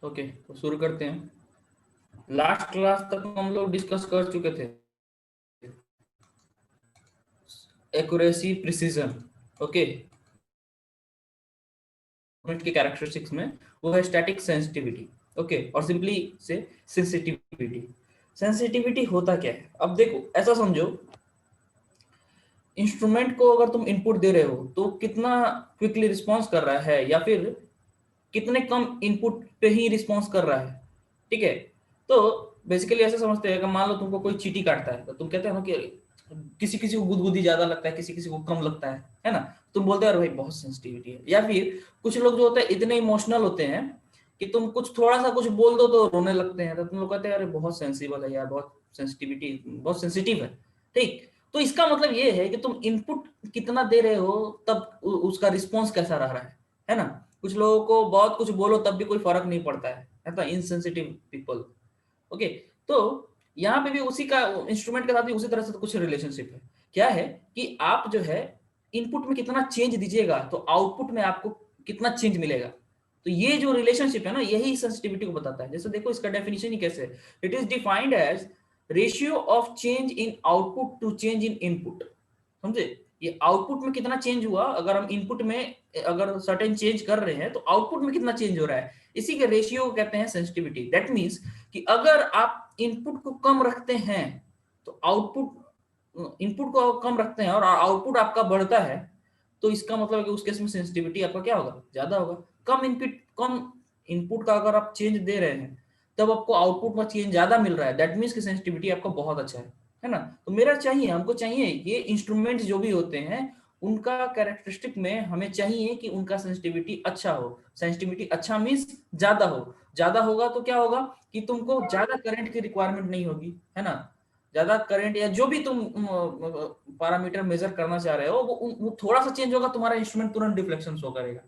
Okay, तो शुरू करते हैं। लास्ट क्लास तक हम लोग डिस्कस कर चुके थे एक्यूरेसी प्रिसीजन। ओके, के कैरेक्टरिस्टिक्स में वो है स्टैटिक सेंसिटिविटी। ओके, और सिंपली से सेंसिटिविटी। सेंसिटिविटी होता क्या है? अब देखो, ऐसा समझो, इंस्ट्रूमेंट को अगर तुम इनपुट दे रहे हो तो कितना क्विकली रिस्पॉन्स कर रहा है या फिर कितने कम इनपुट पे ही रिस्पॉन्स कर रहा है। ठीक है, तो बेसिकली ऐसे समझते हैं कि मान लो तुमको कोई चींटी काटता है तो तुम कहते हैं ना कि किसी किसी को गुदगुदी ज्यादा लगता है, किसी किसी को कम लगता है ना। तुम बोलते हो अरे भाई बहुत सेंसिटिविटी है। या फिर कुछ लोग जो होते हैं इतने इमोशनल होते हैं कि तुम कुछ थोड़ा सा कुछ बोल दो तो रोने लगते हैं, तो तुम लोग कहते हैं अरे बहुत सेंसिबल है यार, बहुत सेंसिटिविटी, बहुत सेंसिटिव है। ठीक, तो इसका मतलब ये है कि तुम इनपुट कितना दे रहे हो तब उसका रिस्पॉन्स कैसा रह रहा है ना। कुछ लोगों को बहुत कुछ बोलो तब भी कोई फर्क नहीं पड़ता है ना, इनसेंसिटिव पीपल। ओके, तो यहाँ पे भी उसी का इंस्ट्रूमेंट के साथ भी उसी तरह से तो कुछ रिलेशनशिप है। क्या है कि आप जो है इनपुट में कितना चेंज दीजिएगा तो आउटपुट में आपको कितना चेंज मिलेगा। तो ये जो रिलेशनशिप है ना, यही सेंसिटिविटी को बताता है। जैसे देखो, इसका डेफिनेशन ही कैसे है। It is defined as ratio of change in output to change in input. समझे? ये आउटपुट में कितना चेंज हुआ, अगर हम इनपुट में अगर सर्टेन चेंज कर रहे हैं तो आउटपुट में कितना चेंज हो रहा है, इसी के रेशियो को कहते हैं सेंसिटिविटी। दैट मीन्स कि अगर आप इनपुट को कम रखते हैं तो आउटपुट, इनपुट को कम रखते हैं और आउटपुट आपका बढ़ता है, तो इसका मतलब है कि उस केस में सेंसिटिविटी आपका क्या होगा, ज्यादा होगा। कम इनपुट का अगर आप चेंज दे रहे हैं तब आपको आउटपुट में चेंज ज्यादा मिल रहा है, दैट मीन्स कि सेंसिटिविटी आपका बहुत अच्छा है ना। तो मेरा चाहिए, हमको चाहिए ये इंस्ट्रूमेंट जो भी होते हैं उनका कैरेक्टरिस्टिक में हमें चाहिए कि उनका सेंसिटिविटी अच्छा हो। सेंसिटिविटी अच्छा मीन्स ज्यादा हो। ज्यादा होगा तो क्या होगा कि तुमको ज्यादा करंट की रिक्वायरमेंट नहीं होगी, है ना। ज्यादा करंट या जो भी तुम पैरामीटर मेजर करना चाह रहे हो वो थोड़ा सा चेंज होगा, तुम्हारा इंस्ट्रूमेंट तुरंत डिफ्लेक्शन शो करेगा,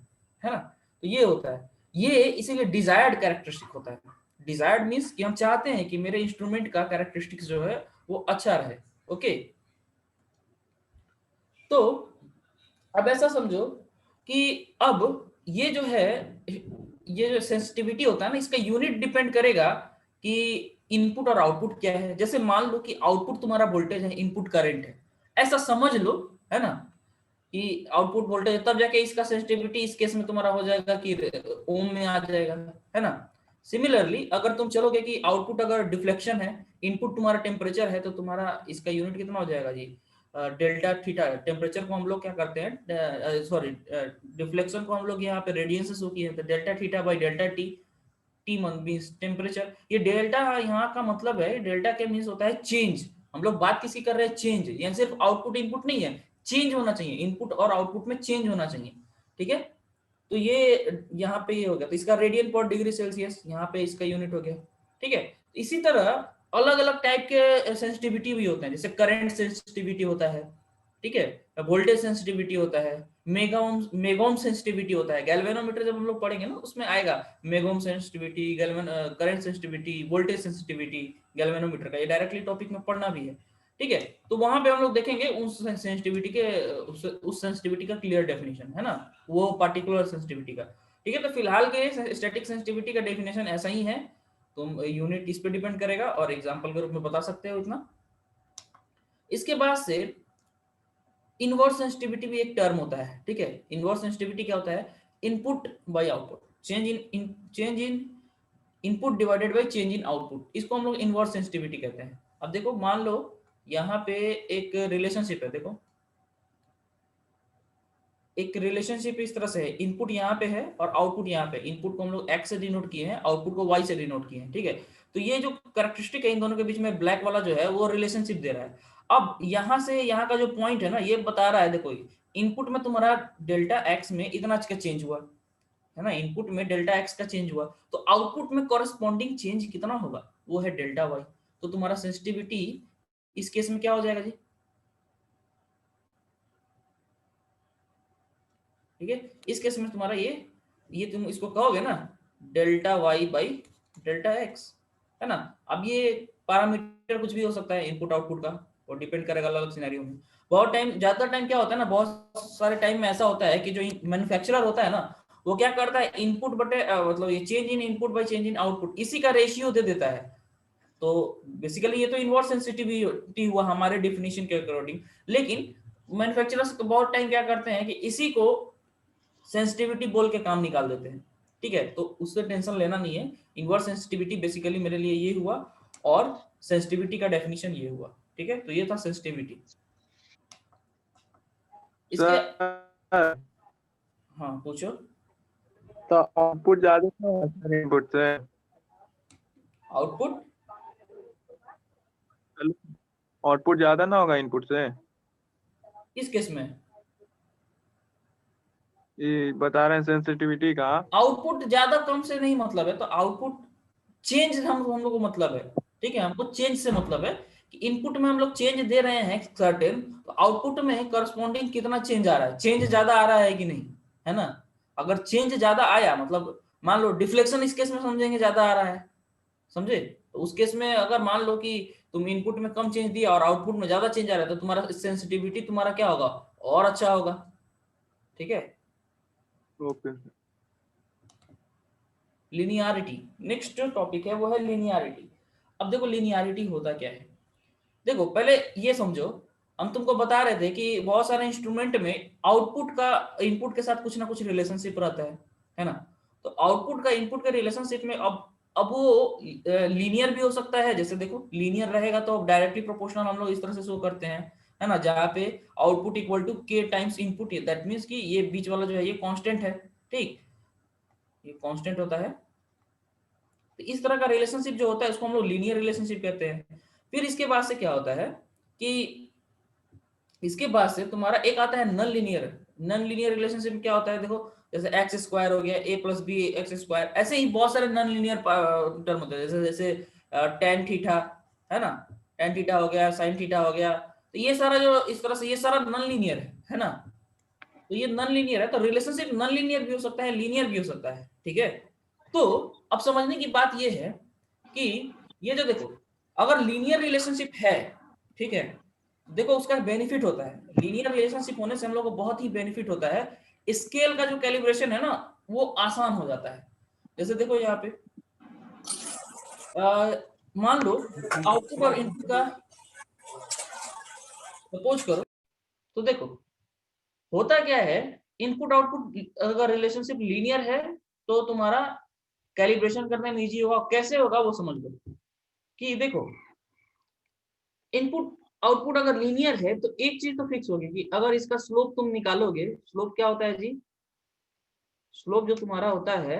है ना। तो ये होता है, ये इसीलिए डिजायर्ड कैरेक्टरिस्टिक होता है। डिजायर्ड मीन्स कि हम चाहते हैं कि मेरे इंस्ट्रूमेंट का कैरेक्टरिस्टिक्स जो है वो अच्छा रहे। ओके, तो अब ऐसा समझो कि अब ये जो है, ये जो सेंसिटिविटी होता है ना, इसका यूनिट डिपेंड करेगा कि इनपुट और आउटपुट क्या है। जैसे मान लो कि आउटपुट तुम्हारा वोल्टेज है, इनपुट करंट है, ऐसा समझ लो, है ना, कि आउटपुट वोल्टेज, तब जाके इसका सेंसिटिविटी इस केस में तुम्हारा हो जाएगा कि ओम में आ जाएगा, है ना। सिमिलरली अगर तुम चलोगे कि आउटपुट अगर डिफ्लेक्शन है, इनपुट तुम्हारा टेम्परेचर है, तो तुम्हारा इसका यूनिट कितना हो जाएगा जी, डेल्टा थीटा। टेम्परेचर को हम लोग क्या करते हैं, सॉरी, डिफ्लेक्शन को हम लोग यहाँ पे रेडियन से शो किए हैं, तो delta theta by delta T. T means temperature. ये डेल्टा यहाँ का मतलब है, डेल्टा के मीन्स होता है चेंज। हम लोग बात किसी कर रहे हैं चेंज, यहाँ सिर्फ आउटपुट इनपुट नहीं है, चेंज होना चाहिए, इनपुट और आउटपुट में चेंज होना चाहिए। ठीक है, तो ये यहाँ पे ये हो गया, तो इसका रेडियन पर डिग्री सेल्सियस यहाँ पे इसका यूनिट हो गया। ठीक है, इसी तरह अलग अलग टाइप के सेंसिटिविटी भी होते हैं, जैसे करंट सेंसिटिविटी होता है, ठीक है, वोल्टेज सेंसिटिविटी होता है, मेगाओम मेगोम सेंसिटिविटी होता है। गैल्वेनोमीटर जब हम लोग पढ़ेंगे ना उसमें आएगा megohm sensitivity, galvan current sensitivity, voltage sensitivity galvanometer का, ये डायरेक्टली टॉपिक में पढ़ना भी है। ठीक है, तो वहां पे हम लोग देखेंगे उस सेंसिटिविटी के, उस सेंसिटिविटी का क्लियर डेफिनेशन, है ना, वो पार्टिकुलर सेंसिटिविटी का। ठीक है, तो फिलहाल के स्टैटिक सेंसिटिविटी का डेफिनेशन ऐसा ही है। तुम यूनिट इस पे डिपेंड करेगा और एग्जांपल के रूप में बता सकते हो इतना। इसके बाद से इनवर्स सेंसिटिविटी भी एक टर्म होता है। ठीक है, इनवर्स सेंसिटिविटी क्या होता है, input by output, change in input divided by change in output, इसको हम लोग इनवर्स सेंसिटिविटी कहते हैं। अब देखो, मान लो यहाँ पे एक रिलेशनशिप है, देखो एक रिलेशनशिप इस तरह से है, इनपुट यहाँ पे है और आउटपुट यहाँ पे। इनपुट को हम लोग एक्स से डिनोट किए हैं, आउटपुट को वाई से डिनोट किए हैं। ठीक है, तो ये जो कैरेक्टरिस्टिक है इन दोनों के बीच में, ब्लैक वाला जो है वो रिलेशनशिप दे रहा है। अब यहाँ से यहाँ का जो पॉइंट है ना, ये बता रहा है, देखो इनपुट में तुम्हारा डेल्टा एक्स में इतना का चेंज हुआ, है ना, इनपुट में डेल्टा एक्स का चेंज हुआ, तो आउटपुट में कॉरेस्पॉन्डिंग चेंज कितना होगा, वो है डेल्टा वाई। तो तुम्हारा सेंसिटिविटी इस केस में क्या हो जाएगा जी, ठीक है, इस केस में तुम्हारा ये तुम इसको कहोगे ना delta Y by delta X, है ना। अब ये पैरामीटर कुछ भी हो सकता है इनपुट आउटपुट का, और डिपेंड करेगा अलग अलग सिनेरियो में। बहुत टाइम, ज्यादातर टाइम क्या होता है ना, बहुत सारे टाइम में ऐसा होता है कि जो मैन्युफैक्चरर होता है ना, वो क्या करता है, इनपुट बटे मतलब ये change in input bye change in output, इसी का रेशियो दे देता है। तो बेसिकली ये तो इनवर्स सेंसिटिविटी हुआ हमारे डेफिनेशन के अकॉर्डिंग। लेकिन मैन्युफैक्चरर्स तो बहुत टाइम क्या करते हैं कि इसी को सेंसिटिविटी बोल के काम निकाल देते हैं। ठीक है, तो उससे टेंशन लेना नहीं है। इनवर्स सेंसिटिविटी बेसिकली मेरे लिए ये हुआ, और सेंसिटिविटी का डेफिनेशन ये हुआ। ठीक है, तो ये था सेंसिटिविटी। इसके सर हाँ पूछो। तो आउटपुट ज्यादा है इनपुट से? आउटपुट आउटपुट ज्यादा ना होगा इनपुट से? किस केस में? ये बता रहे हैं सेंसिटिविटी का। आउटपुट ज्यादा कम से नहीं मतलब है, तो आउटपुट चेंज हम लोग को मतलब है। ठीक है, हमको चेंज से मतलब है कि इनपुट में हम लोग चेंज दे रहे हैं सर्टेन, तो आउटपुट में करस्पॉन्डिंग कितना चेंज आ रहा है, चेंज ज्यादा आ रहा है कि नहीं, है ना। अगर चेंज ज्यादा आया मतलब मान लो डिफ्लेक्शन इस केस में समझेंगे ज्यादा आ रहा है, समझे। तो उस केस में अगर मान लो कि तुम इनपुट में कम चेंज दिया और आउटपुट में ज्यादा चेंज आ रहा है, तो तुम्हारा सेंसिटिविटी तुम्हारा क्या होगा, और अच्छा होगा। ठीक है, ओके। लिनियरिटी नेक्स्ट टॉपिक है, वो है लिनियरिटी। अब देखो लिनियरिटी होता क्या है। देखो पहले ये समझो, हम तुमको बता रहे थे कि बहुत सारे इंस्ट्रूमेंट में आउटपुट का इनपुट के साथ कुछ ना कुछ रिलेशनशिप रहता है ना। तो आउटपुट का इनपुट के रिलेशनशिप में अब वो लीनियर भी हो सकता है। जैसे देखो लीनियर रहेगा तो अब डायरेक्टली प्रोपोर्शनल हम लोग इस तरह से शो करते हैं, है ना, जहाँ पे आउटपुट इक्वल टू के टाइम्स इनपुट, दैट मीन्स कि ये बीच वाला जो है ये कांस्टेंट है। ठीक, ये कांस्टेंट होता है। तो इस तरह का रिलेशनशिप जो होता है उसको हम लोग लीनियर रिलेशनशिप कहते हैं। फिर इसके बाद से क्या होता है कि इसके बाद से तुम्हारा एक आता है non linear. Non linear relationship में क्या होता है, देखो जैसे एक्स स्क्वायर हो गया, ए प्लस बी एक्स स्क्वायर, ऐसे ही बहुत सारे नन लीनियर टर्म होते हैं। जैसे जैसे टेन थीटा, है ना, टेन थीटा हो गया, साइन थीटा हो गया। तो ये सारा जो इस तरह से ये सारा नन लीनियर है ना। तो ये नन लीनियर है, तो रिलेशनशिप नन लीनियर भी हो सकता है, लीनियर भी हो सकता है। ठीक है, तो अब समझने की बात ये है कि ये जो देखो, अगर लीनियर रिलेशनशिप है, ठीक है, देखो उसका बेनिफिट होता है। लीनियर रिलेशनशिप होने से हम लोग को बहुत ही बेनिफिट होता है। स्केल का जो कैलिब्रेशन है ना वो आसान हो जाता है। जैसे देखो यहाँ पे मान लो आउटपुट और इनपुट का सपोज करो, तो देखो होता क्या है, इनपुट आउटपुट अगर रिलेशनशिप लीनियर है तो तुम्हारा कैलिब्रेशन करने में इजी होगा। कैसे होगा वो समझ लो कि देखो इनपुट आउटपुट अगर लीनियर है तो एक चीज तो फिक्स होगी कि अगर इसका स्लोप तुम निकालोगे, स्लोप क्या होता है जी, स्लोप जो तुम्हारा होता है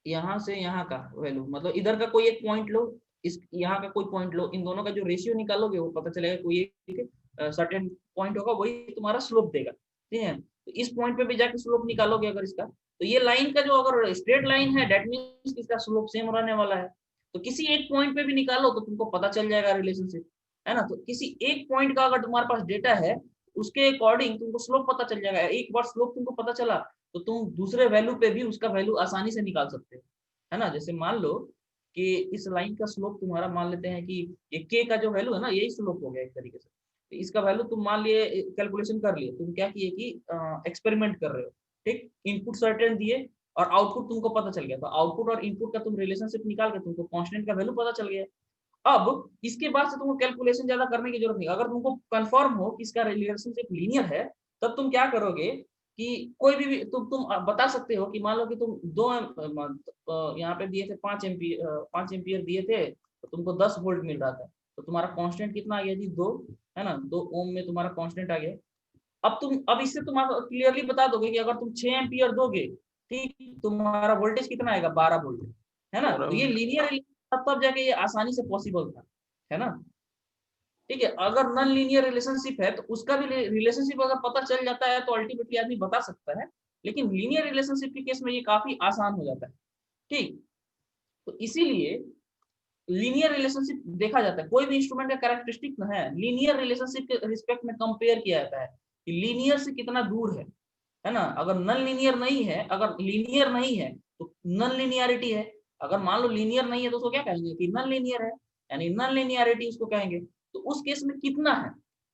यहाँ से यहाँ का वैल्यू, मतलब इधर का कोई एक पॉइंट लो, इस यहाँ का कोई पॉइंट लो, इन दोनों का जो रेशियो निकालोगे वो पता चलेगा कोई एक सर्टेन पॉइंट होगा, वही तुम्हारा स्लोप देगा। ठीक है, तो इस पॉइंट पे भी जाके स्लोप निकालोगे अगर इसका, तो ये लाइन का जो अगर स्ट्रेट लाइन है दैट मींस इसका स्लोप सेम रहने वाला है। तो किसी एक पॉइंट पे भी निकालो तो तुमको पता चल जाएगा रिलेशनशिप, है ना। तो किसी एक पॉइंट का अगर तुम्हारे पास डेटा है उसके अकॉर्डिंग तुमको स्लोप पता चल जाएगा। एक बार स्लोप तुमको पता चला तो तुम दूसरे वैल्यू पे भी उसका वैल्यू आसानी से निकाल सकते हो, है ना। जैसे मान लो कि इस लाइन का स्लोप तुम्हारा मान लेते हैं कि ये के का जो वैल्यू है ना यही स्लोप हो गया एक तरीके से। तो इसका वैल्यू तुम मान लिए, कैलकुलेशन कर लिए, तुम क्या किए कि एक्सपेरिमेंट कर रहे हो। ठीक, इनपुट सर्टेन दिए और आउटपुट तुमको पता चल गया, तो आउटपुट और इनपुट का तुम रिलेशनशिप निकाल के तुमको कांस्टेंट का वैल्यू पता चल गया। अब इसके बाद से तुमको कैलकुलेशन ज्यादा करने की जरूरत नहीं। अगर तुमको कंफर्म हो कि इसका रिलेशनशिप लीनियर है, तब तुम क्या करोगे कि कोई भी तुम बता सकते हो कि मान लो कि तुम दो यहाँ पे दिए थे 5 एम्पियर दिए थे, तो तुमको 10 वोल्ट मिल रहा था, तो तुम्हारा कांस्टेंट कितना आ गया जी, 2, है ना, 2 ओम में तुम्हारा कांस्टेंट आ गया। अब इससे तुम क्लियरली बता दोगे कि अगर तुम 6 एम्पियर दोगे, ठीक, तुम्हारा वोल्टेज कितना आएगा, 12 वोल्ट, है ना। तो ये लीनियर तब जाके ये आसानी से पॉसिबल था, है ना। ठीक है, अगर नॉन लीनियर रिलेशनशिप है तो उसका भी रिलेशनशिप अगर पता चल जाता है तो अल्टीमेटली आदमी बता सकता है। लेकिन लीनियर रिलेशनशिप के केस में ये काफी आसान हो जाता है। ठीक, तो इसीलिए लीनियर रिलेशनशिप देखा जाता है, कोई भी इंस्ट्रूमेंट का कैरेक्टरिस्टिक है लीनियर रिलेशनशिप के रिस्पेक्ट में कंपेयर किया जाता है कि लीनियर से कितना दूर है ना। अगर नॉन लीनियर नहीं है, अगर लीनियर नहीं है तो नॉन लीनियरिटी है। अगर मान लो लीनियर नहीं है तो उसको क्या कहेंगे कि नॉन लीनियर है, यानी नॉन लीनियरिटी उसको कहेंगे। तो उस केस में कितना है,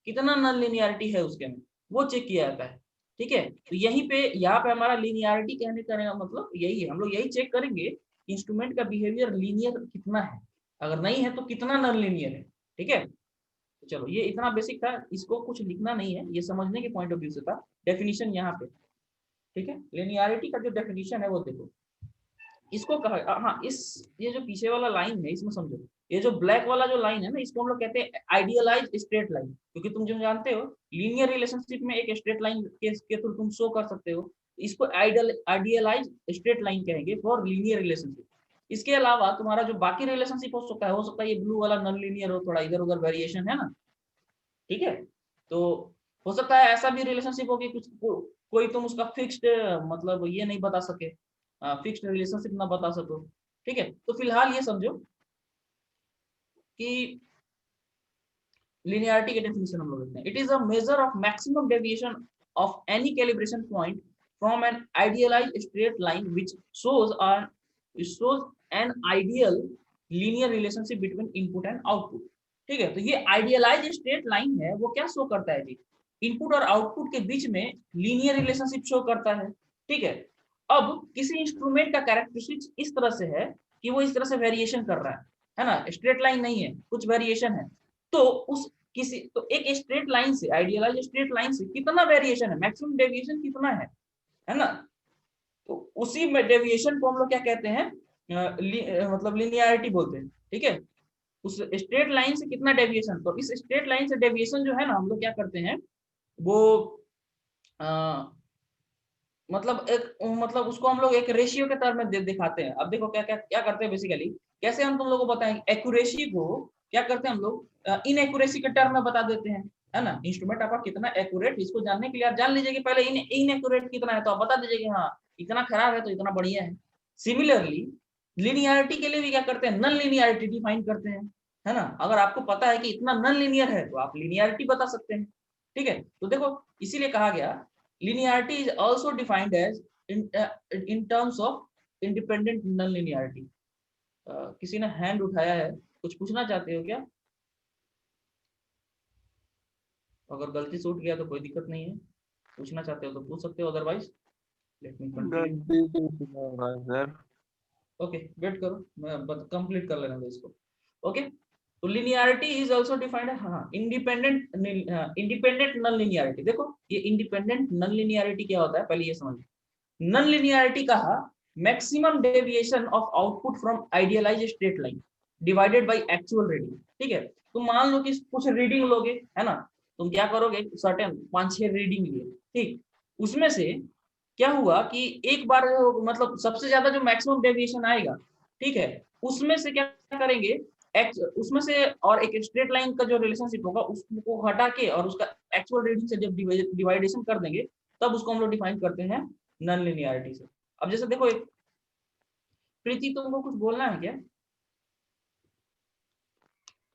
कितना नॉन लीनियरिटी है उसके में, वो चेक किया जाता है। ठीक है। तो यहीं पे यहाँ पे हमारा लीनियरिटी कहने का मतलब यही है, हम लोग यही चेक करेंगे इंस्ट्रूमेंट का बिहेवियर लीनियर कितना है, अगर नहीं है तो कितना नॉन लीनियर है। ठीक है, तो चलो ये इतना बेसिक था, इसको कुछ लिखना नहीं है, ये समझने के पॉइंट ऑफ व्यू से था। डेफिनेशन यहाँ पे, ठीक है, लिनियरिटी का जो डेफिनेशन है वो देखो, इसको कहा, हाँ, इस ये जो पीछे वाला लाइन है इसमें समझो, ये जो ब्लैक वाला जो लाइन है ना, इसको हम लोग कहते हैं आइडियलाइज स्ट्रेट लाइन, क्योंकि तुम जो जानते हो लीनियर रिलेशनशिप में एक स्ट्रेट लाइन के थ्रू तुम शो कर सकते हो, इसको आइडियलाइज स्ट्रेट लाइन कहेंगे फॉर लीनियर रिलेशनशिप। इसके अलावा तुम्हारा जो बाकी रिलेशनशिप हो सकता है ये ब्लू वाला नॉन लीनियर हो, थोड़ा इधर उधर वेरिएशन है ना, ठीक है। तो हो सकता है ऐसा भी रिलेशनशिप हो कि कुछ कोई तुम उसका फिक्स्ड मतलब ये नहीं बता सके, फिक्स्ड रिलेशनशिप ना बता सको। ठीक है, तो फिलहाल ये समझो कि लिनियरिटी के डेफिनेशन हम लोग देखते हैं। It is a measure of maximum deviation of any calibration point from an idealized straight line which shows an ideal linear relationship between input and output। ठीक है, तो ये आइडियलाइज्ड स्ट्रेट लाइन है, वो क्या शो करता है जी, इनपुट और आउटपुट के बीच में लीनियर रिलेशनशिप शो करता है। ठीक है, अब किसी इंस्ट्रूमेंट का कैरेक्टरिस्टिक्स इस तरह से है कि वो इस तरह से वेरिएशन कर रहा है ना, स्ट्रेट लाइन नहीं है, कुछ वेरिएशन है, तो उस किसी तो एक स्ट्रेट लाइन से, आइडियलाइज्ड स्ट्रेट लाइन से कितना वेरिएशन है, मैक्सिमम डेविएशन कितना है ना, तो उसी में डेविएशन को हम लोग क्या कहते हैं, मतलब लिनियरिटी बोलते हैं। ठीक है, उस स्ट्रेट लाइन से कितना डेविएशन, तो इस स्ट्रेट लाइन से डेविएशन जो है ना, हम लोग क्या करते हैं वो मतलब एक मतलब उसको हम लोग एक रेशियो के टर्म में दिखाते हैं। अब देखो क्या क्या क्या करते हैं बेसिकली, कैसे हम तुम लोगों को बताएं, एक्यूरेसी को क्या करते हैं हम लोग इनएक्यूरेसी के टर्म में बता देते हैं, है ना, इंस्ट्रूमेंट आपका कितना एक्यूरेट, इसको जानने के लिए आप जान लीजिए कि पहले इनएक्यूरेट कितना है, तो आप बता दीजिए कि हाँ इतना खराब है तो इतना बढ़िया है। सिमिलरली लिनियरिटी के लिए भी क्या करते हैं, नॉन लिनियरिटी डिफाइन करते हैं, है ना, अगर आपको पता है कि इतना नॉन लिनियर है तो आप लिनियरिटी बता सकते हैं। ठीक है, तो देखो इसीलिए कहा गया linearity is also defined as in terms of independent non-linearity। किसी ने हैंड उठाया है, कुछ पूछना चाहते हो क्या? अगर गलती से उठ गया तो कोई दिक्कत नहीं है, पूछना चाहते हो तो पूछ सकते हो, अदरवाइज लेट मी कंटिन्यू। गलती से सुना होगा सर। ओके, वेट करो, मैं कंप्लीट कर लेना इसको। ओके, तो लिनियरिटी इज आल्सो डिफाइंड, हाँ, इंडिपेंडेंट नॉन लिनियरिटी। देखो ये इंडिपेंडेंट नॉन लिनियरिटी क्या होता है पहले ये समझिए। नॉन लिनियरिटी कहा maximum deviation of output from idealised straight line divided by actual reading. ठीक है, तुम मान लो कि कुछ रीडिंग लोगे, है ना, तुम क्या करोगे, सर्टेन 5-6 रीडिंग लिए, ठीक, उसमें से क्या हुआ कि एक बार मतलब सबसे ज्यादा जो मैक्सिमम डेविएशन आएगा, ठीक है, उसमें से क्या करेंगे, उसमें से और एक स्ट्रेट लाइन का जो रिलेशनशिप होगा उसको हटा के और उसका एक्चुअल रीडिंग से जब डिवाइडेशन कर देंगे तब उसको हम लोग डिफाइन करते हैं नॉन लिनियरिटी से। अब जैसे देखो एक प्रीति, तुमको कुछ बोलना है क्या?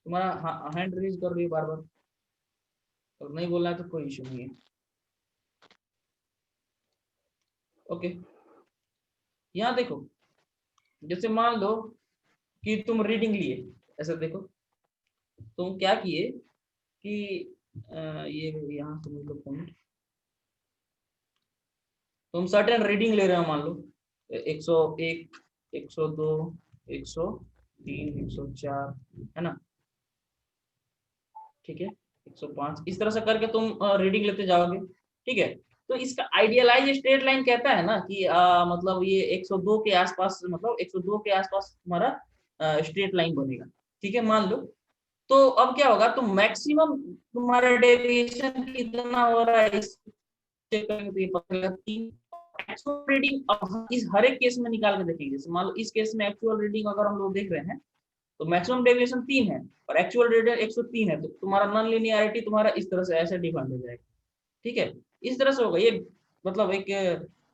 तुम्हारा हैंड रेज कर रही है बार बार, और नहीं बोलना है तो कोई इशू नहीं है। ओके, यहाँ देखो, जैसे मान लो कि तुम रीडिंग लिए, ऐसा देखो तुम क्या किए कि ये यहाँ से मतलब तुम सर्टेन रीडिंग ले रहे हो, मान लो 101, 102, 103, 104, है ना, ठीक है, 105, इस तरह से करके तुम रीडिंग लेते जाओगे। ठीक है, तो इसका आइडियलाइज स्ट्रेट लाइन कहता है ना कि मतलब ये 102 के आसपास, मतलब 102 के आसपास तुम्हारा स्ट्रेट लाइन बनेगा। ठीक है, मान लो, तो अब क्या होगा, तो मैक्सिमम तुम्हारा डेविएशन कितना हो रहा है इस चेक करेंगे तो ये पता लगेगा 3। एक्चुअल रीडिंग अब इस हर एक केस में निकाल के देखेंगे, जैसे मान लो इस केस में एक्चुअल रीडिंग अगर हम लोग देख रहे हैं तो मैक्सिमम डेविएशन 3 है और एक्चुअल रीडिंग 103 है, तो तुम्हारा नॉन लिनियरिटी तुम्हारा इस तरह से ऐसे डिफाइन हो जाएगा। ठीक है, इस तरह से होगा ये, मतलब एक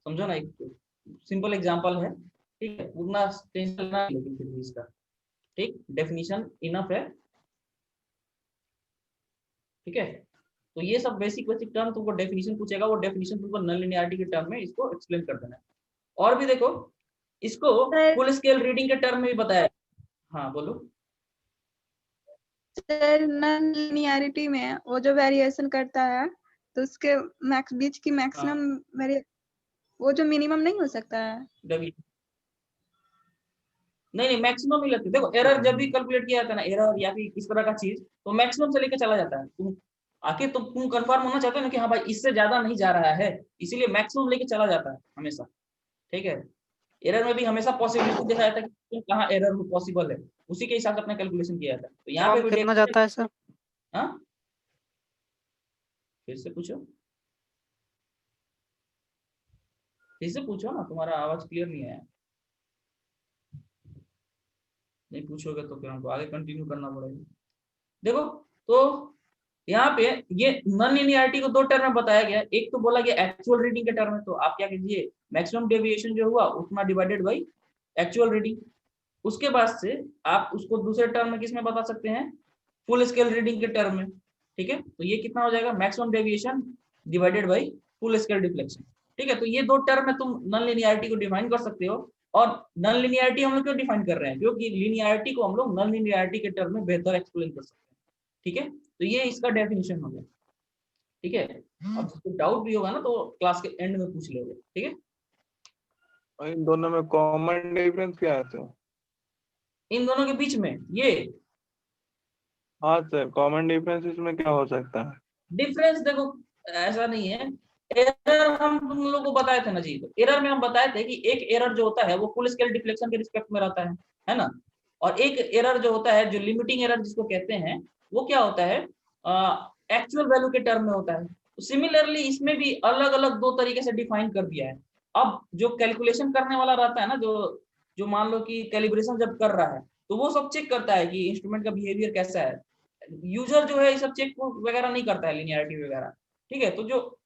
समझो ना, एक सिंपल एग्जांपल है, ठीक है, उतना टेंशन ना, लेकिन फिर भी इसका ठीक डेफिनेशन इनफ है। ठीक है, तो ये सब बेसिक बेसिक टर्म तुमको डेफिनेशन पूछेगा, वो डेफिनेशन तुमको नॉन लिनियरिटी के टर्म में इसको एक्सप्लेन कर देना है। और भी देखो, इसको सर फुल स्केल रीडिंग के टर्म में भी बताया। हाँ बोलो। सर नॉन लिनियरिटी में वो जो वेरिएशन करता है तो उसके मैक्स बीच की मैक्सिमम वेरी वो जो मिनिमम नहीं हो सकता है। नहीं मैक्सिमम ही लगती है। देखो एरर जब भी कैलकुलेट किया जाता है ना, एरर या फिर इस तरह का चीज, तो मैक्सिमम से लेकर चला जाता है। तुम कंफर्म होना चाहते हो ना कि हाँ भाई इससे ज्यादा नहीं जा रहा है, इसीलिए मैक्सिमम लेके चला जाता है हमेशा। ठीक है, एरर में भी हमेशा पॉसिबिलिटी देखा जाता है कि कहाँ एरर पॉसिबल है, उसी के हिसाब से अपना कैलकुलेशन किया जाता है। तो यहाँ पे भी कितना जाता है सर? हाँ फिर से पूछो, फिर से पूछो ना, तुम्हारा आवाज क्लियर नहीं आया। नहीं पूछोगे तो फिर हमको आगे कंटिन्यू करना पड़ेगा। देखो तो यहाँ पे ये नॉन लिनियरिटी को दो टर्म में बताया गया। एक तो बोला गया एक्चुअल रीडिंग के टर्म में, तो आप क्या कीजिए, मैक्सिमम डेविएशन जो हुआ उतना डिवाइडेड बाई एक्चुअल रीडिंग। उसके बाद से आप उसको दूसरे टर्म में किस में बता सकते हैं, फुल स्केल रीडिंग के टर्म में। ठीक है, तो ये कितना हो जाएगा, maximum deviation divided by full scale deflection. ठीक है, तो ये दो टर्म में तुम नॉन लिनियरिटी को डिफाइन कर सकते हो। और नॉन लिनियरिटी हम लोग क्यों डिफाइन कर रहे हैं, क्योंकि लिनियरिटी को हम लोग नॉन लिनियरिटी के टर्म में बेहतर एक्सप्लेन कर सकते हैं। ठीक है, तो ये इसका डेफिनेशन हो गया। ठीक है, अब जिसको डाउट भी होगा ना तो क्लास के एंड में पूछ लोगे। ठीक है, और इन दोनों में कॉमन डिफरेंस क्या है सर? इन दोनों के बीच में ये हाँ सर, कॉमन डिफरेंस इसमें क्या हो सकता है? डिफरेंस देखो ऐसा नहीं है। एरर हम तुम लोगों को बताए थे ना जी, तो एरर में हम बताए थे कि एक एरर जो होता है वो फुल स्केल डिफ्लेक्शन के रिस्पेक्ट में रहता है ना। और एक एरर जो होता है, जो लिमिटिंग एरर जिसको कहते हैं, वो क्या होता है, एक्चुअल वैल्यू के टर्म में होता है। तो सिमिलरली इसमें भी अलग अलग दो तरीके से डिफाइन कर दिया है। अब जो कैलकुलेशन करने वाला रहता है ना, जो जो मान लो कि कैलिब्रेशन जब कर रहा है, तो वो सब चेक करता है कि इंस्ट्रूमेंट का बिहेवियर कैसा है। यूजर जो है ये सब चेक वगैरह नहीं करता है, लिनियरिटी वगैरह। ठीक है, तो जो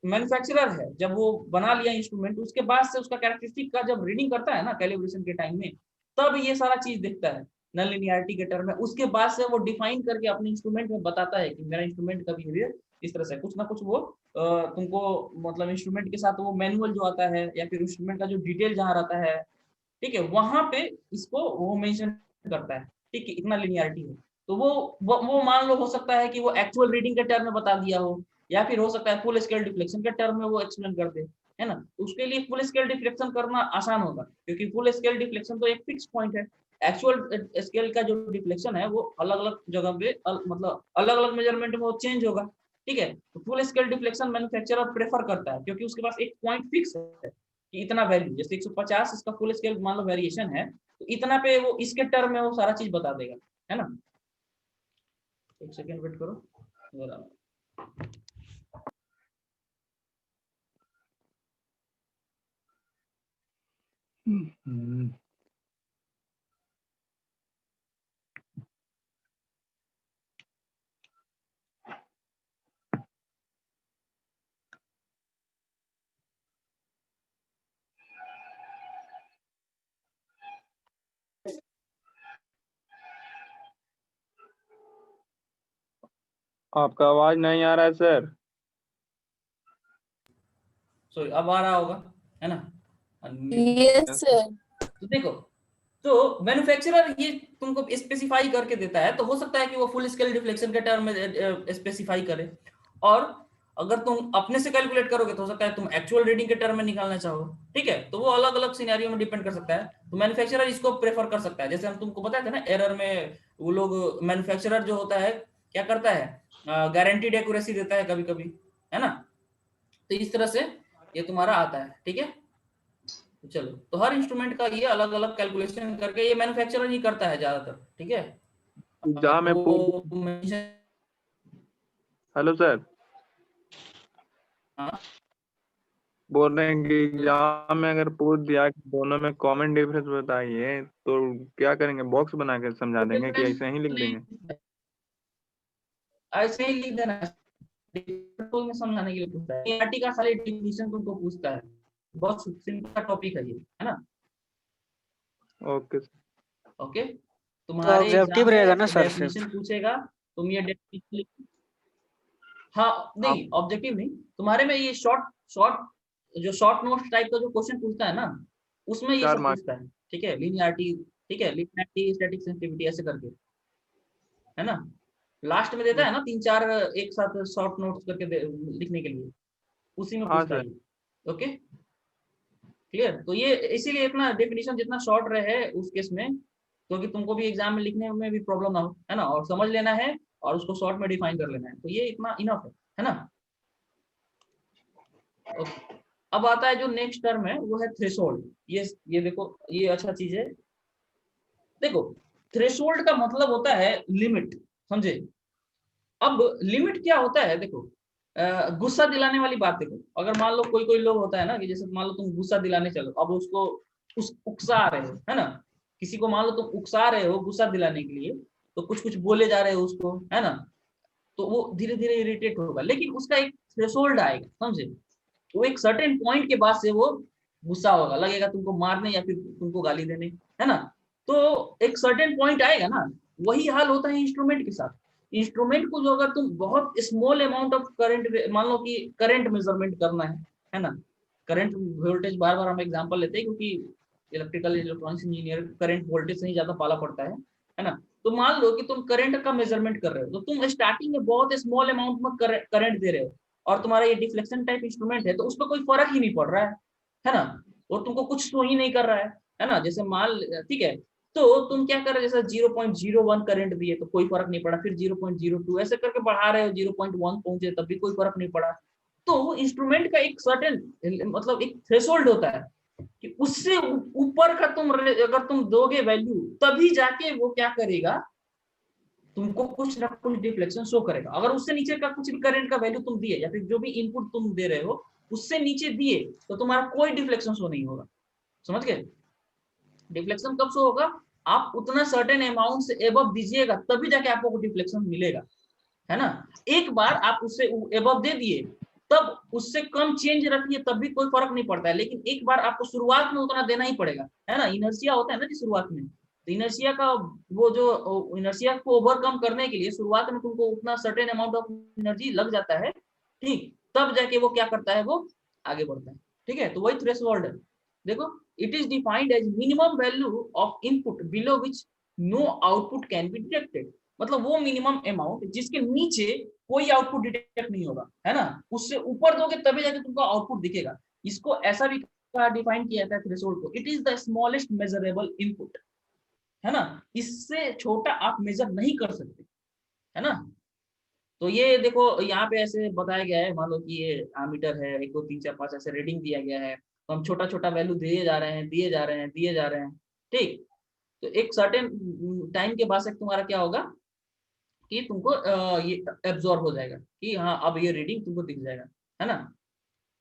मैन्युफैक्चरर है जब वो बना लिया इंस्ट्रूमेंट, उसके बाद से उसका कैरेक्टरिस्टिक का जब रीडिंग करता है ना कैलिब्रेशन के टाइम में, तब ये सारा चीज दिखता है नॉन लिनियरिटी के टर्म में। उसके बाद से वो डिफाइन करके अपने इंस्ट्रूमेंट में बताता है कि मेरा इंस्ट्रूमेंट का बिहेवियर इस तरह से, कुछ ना कुछ वो तुमको मतलब इंस्ट्रूमेंट के साथ वो मैनुअल जो आता है या फिर इंस्ट्रूमेंट का जो डिटेल जहाँ रहता है, ठीक है, वहां पे इसको वो मेंशन करता है। ठीक है, इतना लिनियरिटी है। तो वो मान लो हो सकता है कि वो एक्चुअल रीडिंग के टर्म में बता दिया हो, या फिर हो सकता है फुल स्केल डिफ्लेक्शन के टर्म में वो एक्सप्लेन कर दे, है ना। उसके लिए फुल स्केल डिफ्लेक्शन करना आसान होगा, क्योंकि फुल स्केल डिफ्लेक्शन तो एक फिक्स पॉइंट है। एक्चुअल स्केल का जो डिफ्लेक्शन है वो अलग अलग जगह पे मतलब अलग अलग मेजरमेंट में वो चेंज होगा। ठीक है, तो full scale deflection manufacturer prefer करता है, क्योंकि उसके पास एक पॉइंट फिक्स है कि इतना वैल्यू, जैसे 150 इसका फुल स्केल मान लो वेरिएशन है, तो इतना पे वो इसके टर्म में वो सारा चीज बता देगा, है ना। एक सेकेंड वेट करो जरा। आपका आवाज नहीं आ रहा है सर। सॉरी, अब आ रहा होगा, है ना। Yes sir. तो देखो, तो मैन्युफैक्चरर ये तुमको स्पेसिफाई करके देता है, तो हो सकता है कि वो फुल स्केल डिफ्लेक्शन के टर्म में स्पेसिफाई करे। और अगर तुम अपने से कैलकुलेट करोगे तो हो सकता है तुम एक्चुअल रीडिंग के टर्म में निकालना चाहो। ठीक है, तो वो अलग अलग सिनेरियो में डिपेंड कर सकता है। तो मैन्युफैक्चरर इसको प्रेफर कर सकता है। जैसे हम तुमको बताए थे ना, एरर में वो लोग मैन्युफैक्चरर जो होता है क्या करता है, गारंटीड एक्यूरेसी देता है कभी कभी, है ना। तो इस तरह से ये तुम्हारा आता है। ठीक है, चलो, तो हर इंस्ट्रूमेंट का ये अलग अलग कैलकुलेशन करके ये मैन्युफैक्चरर ही करता है ज्यादातर। ठीक है, जहाँ मैं वो हेलो सर, हाँ बोल रहे हैं कि जहाँ में अगर पूछ दिया कि दोनों में कॉमन डिफरेंस बताइए, तो क्या करेंगे, बॉक्स बना के समझा देंगे कि ऐसे ही लिख देंगे? ऐसे ही लिख देना, में समझाने के लिए पूछता है। एनईईटी का खाली डेफिनेशन तुमको पूछता है, बहुत सिंपल टॉपिक है ये, है ना। ओके ओके, तो तुम्हारे ऑब्जेक्टिव एग्जाम रहेगा में ना सर सिर्फ? डेफिनेशन पूछेगा, तुम ये डेफिनेशन, हाँ नहीं ऑब्जेक्टिव नहीं, तुम्हारे में ये शॉर्ट शॉर्ट जो शॉर्ट नोट्स टाइप का जो क्वेश्चन पूछता है ना, उसमें ये 4 सब मार्क्स। पूछता है। ठीक है, लिनियरिटी, ठीक है, लिनियरिटी, स्टैटिक सेंसिटिविटी ऐसे करके, है ना। लास्ट में देता है ना 3-4 एक साथ शॉर्ट नोट्स करके लिखने के लिए, उसी में हाँ पूछता सर। है। Okay clear. तो ये इसीलिए इतना डेफिनेशन जितना शॉर्ट रहे उस केस में, क्योंकि तुमको भी एग्जाम में लिखने में भी प्रॉब्लम ना हो, है ना, और समझ लेना है और उसको शॉर्ट में डिफाइन कर लेना है, तो ये इतना इनफ है ना। ओके, अब आता है जो नेक्स्ट टर्म है वो है थ्रेशोल्ड। ये देखो ये अच्छा चीज है। देखो थ्रेशोल्ड का मतलब होता है लिमिट, समझे। अब लिमिट क्या होता है, देखो गुस्सा दिलाने वाली बात। देखो अगर मान लो कोई कोई लोग होता है ना कि जैसे मान लो तुम गुस्सा दिलाने चलो, अब उसको उकसा रहे हो, है ना, किसी को मान लो तुम उकसा रहे हो गुस्सा दिलाने के लिए, तो कुछ कुछ बोले जा रहे हो उसको, है ना, तो वो धीरे धीरे इरिटेट होगा, लेकिन उसका एक थ्रेशोल्ड आएगा, समझे। वो एक सर्टेन पॉइंट के बाद से वो गुस्सा होगा, लगेगा तुमको मारने या फिर तुमको गाली देने, है ना। तो एक सर्टेन पॉइंट आएगा ना, वही हाल होता है इंस्ट्रूमेंट के साथ। इंस्ट्रूमेंट को जो अगर तुम बहुत स्मॉल अमाउंट ऑफ करंट, मान लो कि करंट मेजरमेंट करना है ना, करंट वोल्टेज बार बार हम एग्जांपल लेते हैं क्योंकि electrical electronics engineer current voltage से ही ज्यादा पाला पड़ता है ना। तो मान लो कि तुम करंट का मेजरमेंट कर रहे हो, तो तुम स्टार्टिंग में बहुत स्मॉल अमाउंट में करंट दे रहे हो, और तुम्हारा ये डिफ्लेक्शन टाइप इंस्ट्रूमेंट है, तो उस पर कोई फर्क ही नहीं पड़ रहा है ना, और तुमको कुछ शो ही नहीं कर रहा है ना। जैसे मान, ठीक है, तो तुम क्या कर रहे हो, जैसे 0.01 करंट दिए तो कोई फर्क नहीं पड़ा, फिर 0.02 ऐसे करके बढ़ा रहे हो, 0.1 पहुंचे तब भी कोई फर्क नहीं पड़ा। तो इंस्ट्रूमेंट का एक सर्टेन मतलब एक थ्रेशोल्ड होता है कि उससे ऊपर का तुम अगर तुम दोगे वैल्यू, तभी जाके वो क्या करेगा, तुमको कुछ ना कुछ डिफ्लेक्शन शो करेगा। अगर उससे नीचे का कुछ भी करंट का वैल्यू तुम दिए या फिर जो भी इनपुट तुम दे रहे हो उससे नीचे दिए, तो तुम्हारा कोई डिफ्लेक्शन शो नहीं होगा, समझ गए। डिफ्लेक्शन कब शो होगा, आप उतना सर्टेन अमाउंट से एबव दीजिएगा तभी जाके आपको डिफ्लेक्शन मिलेगा, है ना। एक बार आप उससे एबव दे दिए, तब उससे कम चेंज रखिए तब भी कोई फर्क नहीं पड़ता है, लेकिन एक बार आपको शुरुआत में उतना देना ही पड़ेगा, है ना। इनर्शिया होता है ना जी शुरुआत में, तो इनर्शिया का वो जो इनर्शिया को ओवरकम करने के लिए शुरुआत में तुमको उतना सर्टेन अमाउंट ऑफ एनर्जी लग जाता है, ठीक, तब जाके वो क्या करता है, वो आगे बढ़ता है, ठीक है। तो वही थ्रेशोल्ड है। देखो it is defined as minimum value of input below which no output can be detected. मतलब वो मिनिमम अमाउंट जिसके नीचे कोई आउटपुट डिटेक्ट नहीं होगा, है ना, उससे ऊपर दोगे तभी जाके तुमको आउटपुट दिखेगा। इसको ऐसा भी डिफाइन किया जाता है थ्रेशोल्ड को, it is the smallest measurable input, है ना, इससे छोटा आप मेजर नहीं कर सकते, है ना। तो ये देखो यहाँ पे ऐसे बताया गया है, मान लो कि ये आमीटर है, 1 2 3 4 5 ऐसे रीडिंग दिया गया है, तो हम छोटा छोटा वैल्यू दिए जा रहे हैं, दिए जा रहे हैं, दिए जा रहे हैं, ठीक। तो एक सर्टेन टाइम के बाद से तुम्हारा क्या होगा कि तुमको ये एब्जॉर्ब हो जाएगा कि हाँ अब ये रीडिंग तुमको दिख जाएगा, है ना।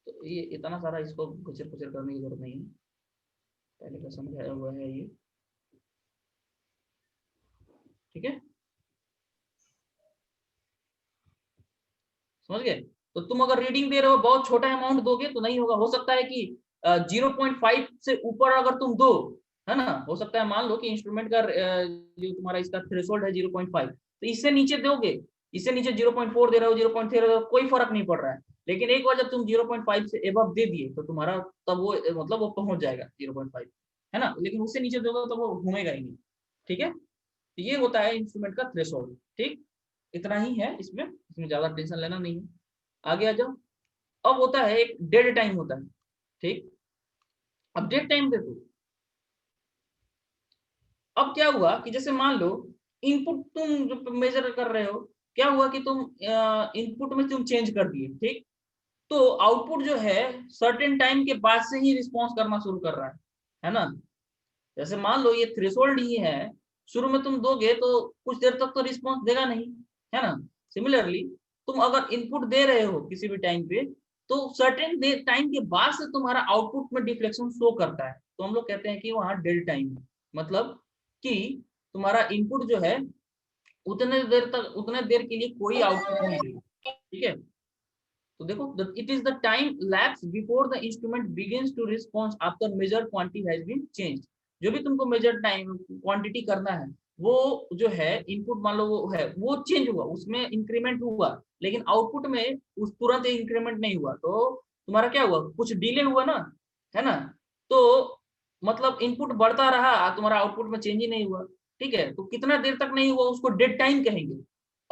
तो ये इतना सारा इसको घुचर पुचर करने की जरूरत नहीं है, पहले का समझाया हुआ है ये, ठीक है, समझ गए। तो तुम अगर रीडिंग दे रहे हो बहुत छोटा अमाउंट दोगे तो नहीं होगा, हो सकता है कि 0.5 से ऊपर अगर तुम दो, है ना, हो सकता है मान लो कि इंस्ट्रूमेंट का जो तुम्हारा इसका थ्रेशोल्ड है 0.5, तो इससे नीचे दोगे, इससे नीचे 0.4 दे रहे हो, 0.3 दे रहे हो, कोई फर्क नहीं पड़ रहा है। लेकिन एक बार जब तुम 0.5 से एबव दे दिए तो तुम्हारा तब वो मतलब वो पहुंच जाएगा 0.5, है ना, लेकिन उससे नीचे दोगे तो वो घूमेगा ही नहीं, ठीक है। तो ये होता है इंस्ट्रूमेंट का थ्रेशोल्ड, ठीक, इतना ही है इसमें, इसमें ज्यादा टेंशन लेना नहीं है। आगे आ जाओ। अब होता है एक डेड टाइम होता है, ठीक। अब डेड टाइम देखो, अब क्या हुआ कि जैसे मान लो इनपुट तुम जो मेजर कर रहे हो, क्या हुआ कि तुम इनपुट में तुम चेंज कर दिए, ठीक, तो आउटपुट जो है सर्टेन टाइम के बाद से ही रिस्पॉन्स करना शुरू कर रहा है ना। जैसे मान लो ये थ्रेशोल्ड ही है, शुरू में तुम दोगे तो कुछ देर तक तो रिस्पॉन्स देगा नहीं, है ना। सिमिलरली तुम अगर इनपुट दे रहे हो किसी भी टाइम पे, तो सर्टेन टाइम के बाद से तुम्हारा आउटपुट में डिफ्लेक्शन शो करता है, तो हम लोग कहते हैं कि वहाँ डेड टाइम है। मतलब कि तुम्हारा इनपुट जो है उतने देर के लिए कोई आउटपुट नहीं देगा, ठीक है। तो देखो it is the time lapse before the instrument begins to response after measure quantity has been changed. जो भी तुमको मेजर टाइम क्वांटिटी करना है, वो जो है इनपुट मान लो वो है, वो चेंज हुआ, उसमें इंक्रीमेंट हुआ, लेकिन आउटपुट में उस तुरंत इंक्रीमेंट नहीं हुआ, तो तुम्हारा क्या हुआ, कुछ डिले हुआ ना, है ना। तो मतलब इनपुट बढ़ता रहा, तुम्हारा आउटपुट में चेंज ही नहीं हुआ, ठीक है। तो कितना देर तक नहीं हुआ उसको डेड टाइम कहेंगे।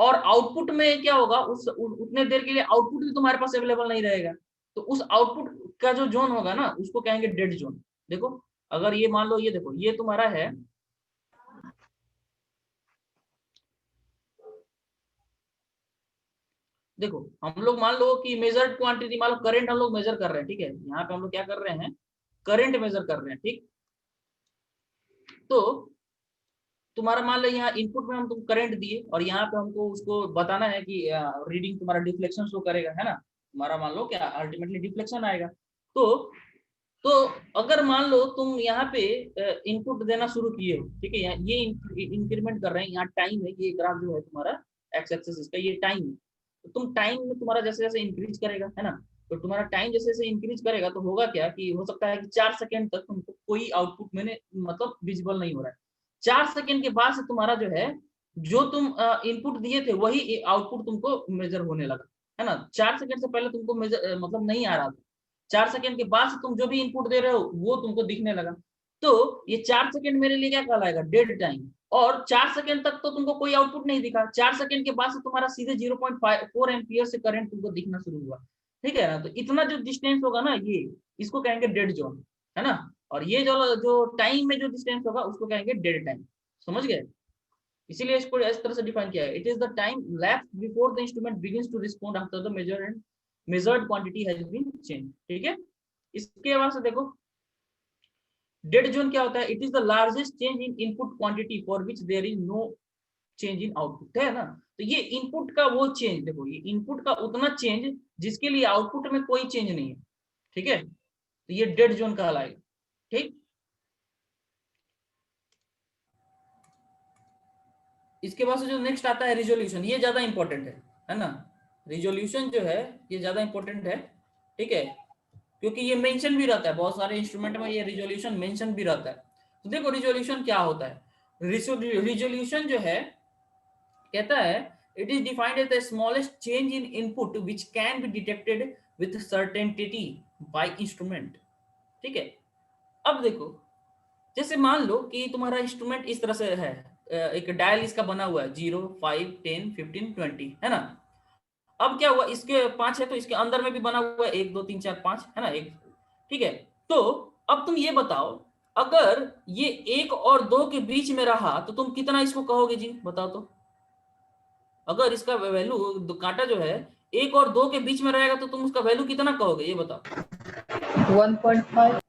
और आउटपुट में क्या होगा, उतने देर के लिए आउटपुट भी तुम्हारे पास अवेलेबल नहीं रहेगा। तो उस आउटपुट का जो जोन होगा ना, उसको कहेंगे डेड जोन। देखो अगर ये मान लो, ये देखो ये तुम्हारा है, देखो हम लोग मान लो कि मेजर्ड क्वांटिटी, मान लो करंट हम लोग मेजर कर रहे हैं, ठीक है, यहाँ पे हम लोग क्या कर रहे हैं, करंट मेजर कर रहे हैं, ठीक। तो तुम्हारा मान लो यहाँ इनपुट में हम तुम करंट दिए और यहाँ पे हमको उसको बताना है कि रीडिंग तुम्हारा डिफ्लेक्शन शो करेगा, है ना, तुम्हारा मान लो क्या अल्टीमेटली डिफ्लेक्शन आएगा। तो अगर मान लो तुम यहाँ पे इनपुट देना शुरू किए हो, ठीक है, ये इंक्रीमेंट कर रहे हैं, यहाँ टाइम है, ये ग्राफ जो है तुम्हारा एक्स एक्सिस इसका ये टाइम है। तो तुम टाइम में तुम्हारा जैसे जैसे इंक्रीज करेगा, है ना, तो तुम्हारा टाइम जैसे जैसे इंक्रीज करेगा तो होगा क्या कि हो सकता है कि 4 सेकंड तक तुमको कोई आउटपुट मैंने मतलब विजिबल नहीं हो रहा है। 4 सेकंड के बाद से तुम्हारा जो है, जो तुम इनपुट दिए थे वही आउटपुट तुमको मेजर होने लगा, है ना। 4 सेकंड से पहले तुमको मेजर मतलब नहीं आ रहा था, 4 सेकंड के बाद से तुम जो भी इनपुट दे रहे हो वो तुमको दिखने लगा। तो ये 4 सेकंड मेरे लिए क्या कहलाएगा, डेड टाइम। और 4 सेकंड तक तो तुमको कोई आउटपुट नहीं दिखा, 4 सेकंड के बाद से तुम्हारा सीधे 0.4 एम्पियर से करंट तुमको दिखना शुरू हुआ, ठीक है ना। तो इतना जो डिस्टेंस होगा ना, ये इसको कहेंगे डेड जोन, है ना। और ये जो टाइम में जो डिस्टेंस होगा उसको कहेंगे डेड टाइम। समझ गए? इसीलिए इसको इस तरह से डिफाइन किया है, it is the time lapse before the instrument begins to respond after the measured quantity has been change, ठीक है। इसके बाद से देखो डेड जोन क्या होता है, it is the largest change in input quantity for which there is no change in output, है ना। तो ये इनपुट का वो चेंज, देखो ये इनपुट का उतना चेंज जिसके लिए आउटपुट में कोई चेंज नहीं है, ठीक है, तो ये डेड जोन कहलाएगा, ठीक। इसके बाद से जो नेक्स्ट आता है रिजोल्यूशन, ये ज्यादा इंपॉर्टेंट है ना। रिजोल्यूशन जो है ये ज्यादा इंपॉर्टेंट है, ठीक है, क्योंकि ये मेंशन भी रहता है बहुत सारे इंस्ट्रूमेंट में, ये रिजोल्यूशन मेंशन भी रहता है। तो देखो रिजोल्यूशन क्या होता है, रिजोल्यूशन जो है कहता है it is defined as the smallest change in input which can be detected with certainty by instrument, ठीक है। अब देखो जैसे मान लो कि तुम्हारा इंस्ट्रूमेंट इस तरह से है, एक डायल इसका बना हुआ है 0, 5, 10, 15, 20, है ना। अब क्या हुआ, इसके 5 है तो इसके अंदर में भी बना हुआ है 1, 2, 3, 4, 5, है ना, एक, ठीक है। तो अब तुम ये बताओ, अगर ये 1 और 2 के बीच में रहा तो तुम कितना इसको कहोगे जी, बताओ तो। अगर इसका वैल्यू कांटा जो है 1 और 2 के बीच में रहेगा तो तुम उसका वैल्यू कितना कहोगे, ये बताओ। 1.5।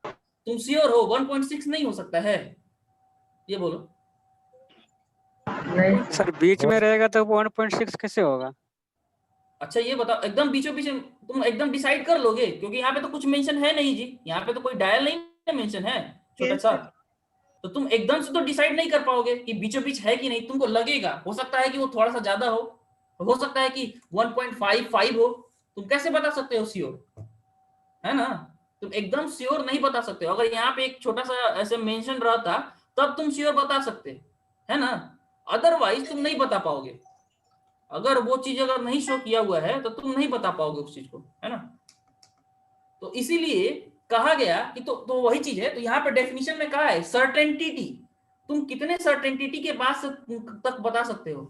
तुम श्योर हो 1.6 नहीं हो सकता है, ये बोलो। नहीं सर बीच में रहेगा तो 1.6 कैसे होगा? अच्छा ये बताओ, एकदम बीचों बीच तुम एकदम डिसाइड कर लोगे, क्योंकि यहाँ पे तो कुछ मेंशन है नहीं जी, यहाँ पे तो कोई डायल नहीं मेंशन है छोटा सा, तो तुम एकदम से तो डिसाइड नहीं कर पाओगे कि बीचों बीच है कि नहीं। तुमको लगेगा, हो सकता है कि वो थोड़ा सा ज्यादा हो सकता है कि 1.55 हो, तुम कैसे बता सकते हो श्योर, है ना। तुम एकदम श्योर नहीं बता सकते हो। अगर यहाँ पे एक छोटा सा ऐसे मेंशन रहता तब तुम श्योर बता सकते, है ना, अदरवाइज तुम नहीं बता पाओगे। अगर वो चीज अगर नहीं शो किया हुआ है तो तुम नहीं बता पाओगे उस चीज को, है ना। तो इसीलिए कहा गया कि तो वही चीज है। तो यहाँ पे डेफिनेशन में कहा है सर्टेनिटी, तुम कितने सर्टेनिटी के बाद से तक बता सकते हो।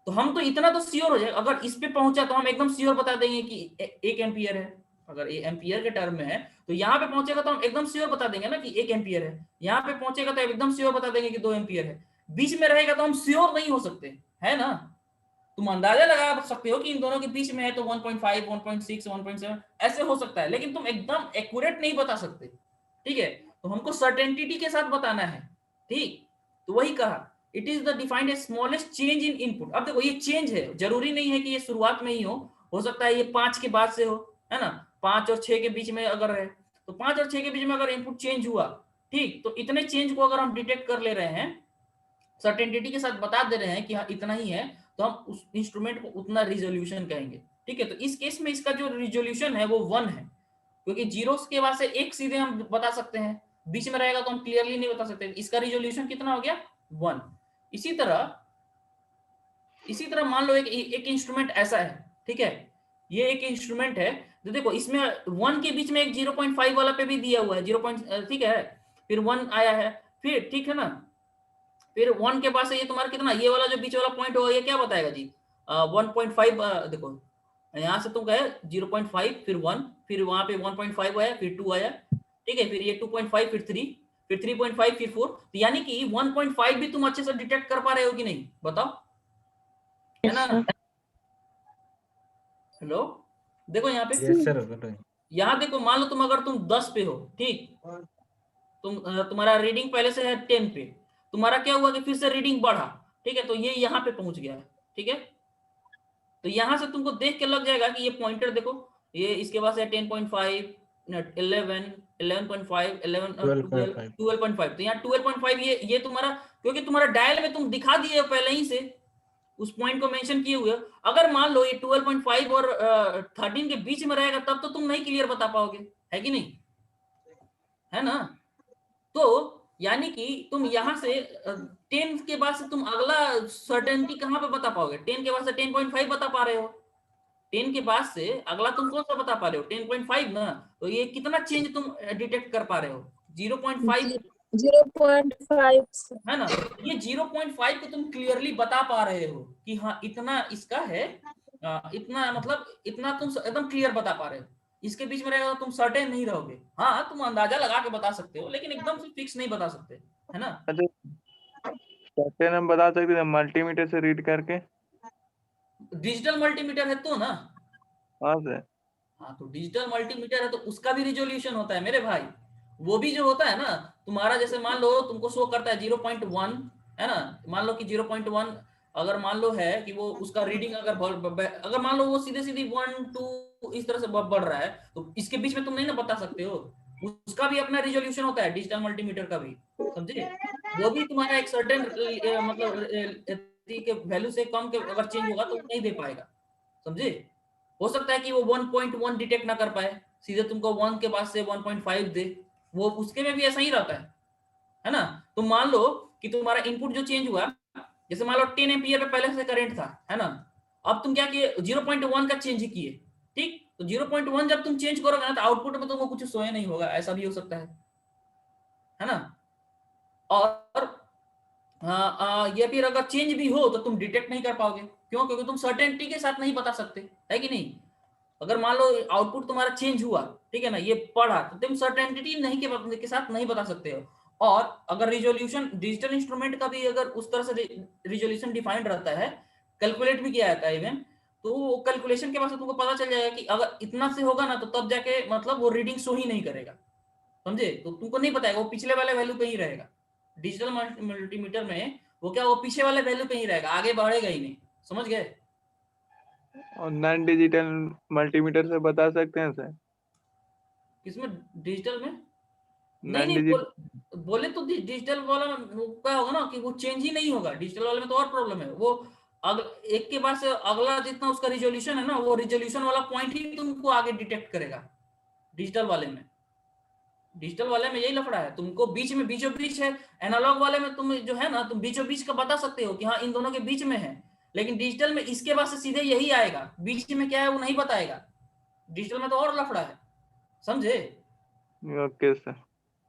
तो हम तो इतना तो श्योर हो जाए, अगर इस पे पहुंचा तो हम एकदम श्योर बता देंगे कि 1 एम्पियर है, अगर ये एम्पियर के टर्म में है। तो यहाँ पे पहुंचेगा तो हम एकदम श्योर बता देंगे ना कि 1 एम्पियर है, यहाँ पे पहुंचेगा तो एकदम श्योर बता देंगे कि 2 एम्पियर है। बीच में रहेगा तो हम श्योर नहीं हो सकते, है ना। तुम अंदाजा लगा सकते हो कि इन दोनों के बीच में है तो 1.5, 1.6, 1.7 ऐसे हो सकता है, लेकिन तुम एकदम एक्यूरेट नहीं बता सकते, ठीक है। तो हमको सर्टेनिटी के साथ बताना है, ठीक। तो वही कहा it is the defined as smallest change in input. अब देखो ये चेंज है, जरूरी नहीं है कि ये शुरुआत में ही हो सकता है ये 5 के बाद से हो, है ना, 5 और 6 के बीच में अगर है तो 5 और 6 के बीच में अगर इनपुट चेंज हुआ, ठीक, तो इतने चेंज को अगर हम डिटेक्ट कर ले रहे हैं, सर्टेनिटी के साथ बता दे रहे हैं कि हाँ इतना ही है, तो हम उस इंस्ट्रूमेंट को उतना रिजोल्यूशन कहेंगे, ठीक है। तो इस केस में इसका जो रिजोल्यूशन है वो 1 है, क्योंकि जीरोस के बाद से 1 सीधे हम बता सकते हैं, बीच में रहेगा तो हम क्लियरली नहीं बता सकते। इसका रिजोल्यूशन कितना हो गया, 1। इसी तरह मान लो एक इंस्ट्रूमेंट ऐसा है, ठीक है, ये एक इंस्ट्रूमेंट है, तो देखो इसमें 1 के बीच में एक 0.5 वाला पे भी दिया हुआ है 0. ठीक है, फिर 1 आया है, फिर ठीक है ना, फिर 1 के पास ये तुम्हारा कितना, ये वाला जो बीच वाला पॉइंट होगा ये क्या बताएगा जी, 1.5 देखो यहाँ से तुम गए 0.5 फिर 1 फिर वहां पे 1.5 आया फिर 2 आया, ठीक है, फिर ये 2.5 फिर 3 फिर 3.5 फिर 4, तो यानी कि 1.5 भी तुम अच्छे से डिटेक्ट कर पा रहे हो कि नहीं बताओ, है ना? हेलो, देखो यहाँ पे, यस सर। यहाँ देखो मान लो तुम अगर तुम 10 पे हो, ठीक, तुम्हारा रीडिंग पहले से है 10 पे, तुम्हारा क्या हुआ कि फिर से रीडिंग बढ़ा, ठीक है, तो ये यहाँ पे पहुंच गया है, ठीक है, तो यहाँ से तुमको देख के लग जाएगा कि ये पॉइंटर देखो, ये इसके पास है 10.5 11 11.5 11 12 12.5, तो यहाँ 12.5 ये तुम्हारा, क्योंकि तुम्हारा डायल में तुम दिखा दिए हो पहले ही से उस पॉइंट को मेंशन किए हुए, अगर मान लो ये 12.5 और 13 के बीच में रहेगा तब तो तुम नहीं क्लियर बता पाओगे, है कि नहीं, है ना? तो यानी कि तुम यहाँ से 10 के बाद से तुम अगला सर्टेनिटी कहाँ पे बता पाओगे? 10 के बाद से 10.5 बता पा रहे हो, 10 के बाद से अगला तुम कौन सा बता पा रहे हो? 10.5 ना, तो ये कितना चेंज तुम डिटेक्ट कर पा रहे हो? 0.5 0.5 है ना, ये 0.5 को तुम क्लियरली बता पा रहे हो कि हाँ इतना इसका है, इतना मतलब इतना तुम एकदम क्लियर बता पा रहे हो, इसके बीच में रहेगा तो तुम सर्टेन नहीं रहोगे, हाँ तुम अंदाजा लगा के बता सकते हो लेकिन एकदम से फिक्स नहीं बता सकते, है ना? अच्छा कैसे हम बता सकते हैं मल्टीमीटर से रीड करके? डिजिटल मल्टीमीटर है तो ना, हाँ सर। हाँ तो डिजिटल मल्टीमीटर है तो उसका भी रिजोल्यूशन होता है मेरे भाई, वो भी जो होता है ना तुम्हारा, जैसे मान लो तुमको शो करता है 0.1, है ना, मान लो कि 0.1 अगर मान लो है कि वो उसका रीडिंग अगर मान लो वो सीधे सीधे 1 2 इस तरह से बढ़ रहा है तो इसके बीच में तुम नहीं ना बता सकते हो, उसका भी अपना रिजोल्यूशन होता है डिजिटल मल्टीमीटर का भी, समझे? वो भी तुम्हारा एक सर्टेन मतलब के वैल्यू से कम के अगर चेंज होगा तो नहीं दे पाएगा, समझे? हो सकता है कि वो 1.1 डिटेक्ट ना कर पाए, सीधे तुमको 1 के बाद से 1.5 दे, वो उसके में भी ऐसा ही रहता है ना? तो मान लो कि तुम्हारा इनपुट जो चेंज हुआ, जैसे मान लो 10 एम्पियर पे पहले से करंट था, है ना, अब तुम क्या किए 0.1 का चेंज किए, ठीक, तो 0.1 जब तुम चेंज करोगे ना तो आउटपुट में तुमको कुछ सोया नहीं होगा, ऐसा भी हो सकता है ना? और ये फिर अगर चेंज भी हो तो तुम डिटेक्ट नहीं कर पाओगे, क्यों? क्योंकि तुम सर्टेनिटी के साथ नहीं बता सकते, है कि नहीं? अगर मान लो आउटपुट तुम्हारा चेंज हुआ, ठीक है ना, ये पढ़ा, तो तुम सर्टेनिटी नहीं के साथ नहीं बता सकते हो। और अगर रिजोल्यूशन डिजिटल इंस्ट्रूमेंट का भी अगर उस तरह से रिजोल्यूशन डिफाइंड रहता है, कैलकुलेट भी किया जाता है इवन, तो कैलकुलेशन के बाद तुमको पता चल जाएगा कि अगर इतना से होगा ना तो तब जाके मतलब वो रीडिंग शो ही नहीं करेगा, समझे? तो तुमको नहीं बताएगा, वो पिछले वाले वैल्यू पे ही रहेगा। डिजिटल मल्टीमीटर में वो क्या, वो पीछे वाले वैल्यू पे ही रहेगा, आगे बढ़ेगा ही नहीं, समझ गए? और नॉन डिजिटल मल्टीमीटर से बता सकते हैं सर? किसमें? डिजिटल में? नहीं नॉन नहीं डिजिटल बोले तो डिजिटल वाला में वो क्या होगा ना कि वो चेंज ही नहीं होगा, डिजिटल वाले में तो और प्रॉब्लम है, वो एक के बाद से अगला जितना उसका रिजोल्यूशन है ना, वो रिजोल्यूशन वाला पॉइंट ही तुमको आगे डिटेक्ट करेगा डिजिटल वाले में। डिजिटल वाले में यही लफड़ा है, तुमको बीच में बीचों बीच है, एनालॉग वाले में तुम जो है ना तुम बीचों बीच का बता सकते हो कि हाँ इन दोनों के बीच में है, लेकिन डिजिटल में इसके बाद से सीधे यही आएगा, बीच में क्या है वो नहीं बताएगा, डिजिटल में तो और लफड़ा है, समझे? Okay sir.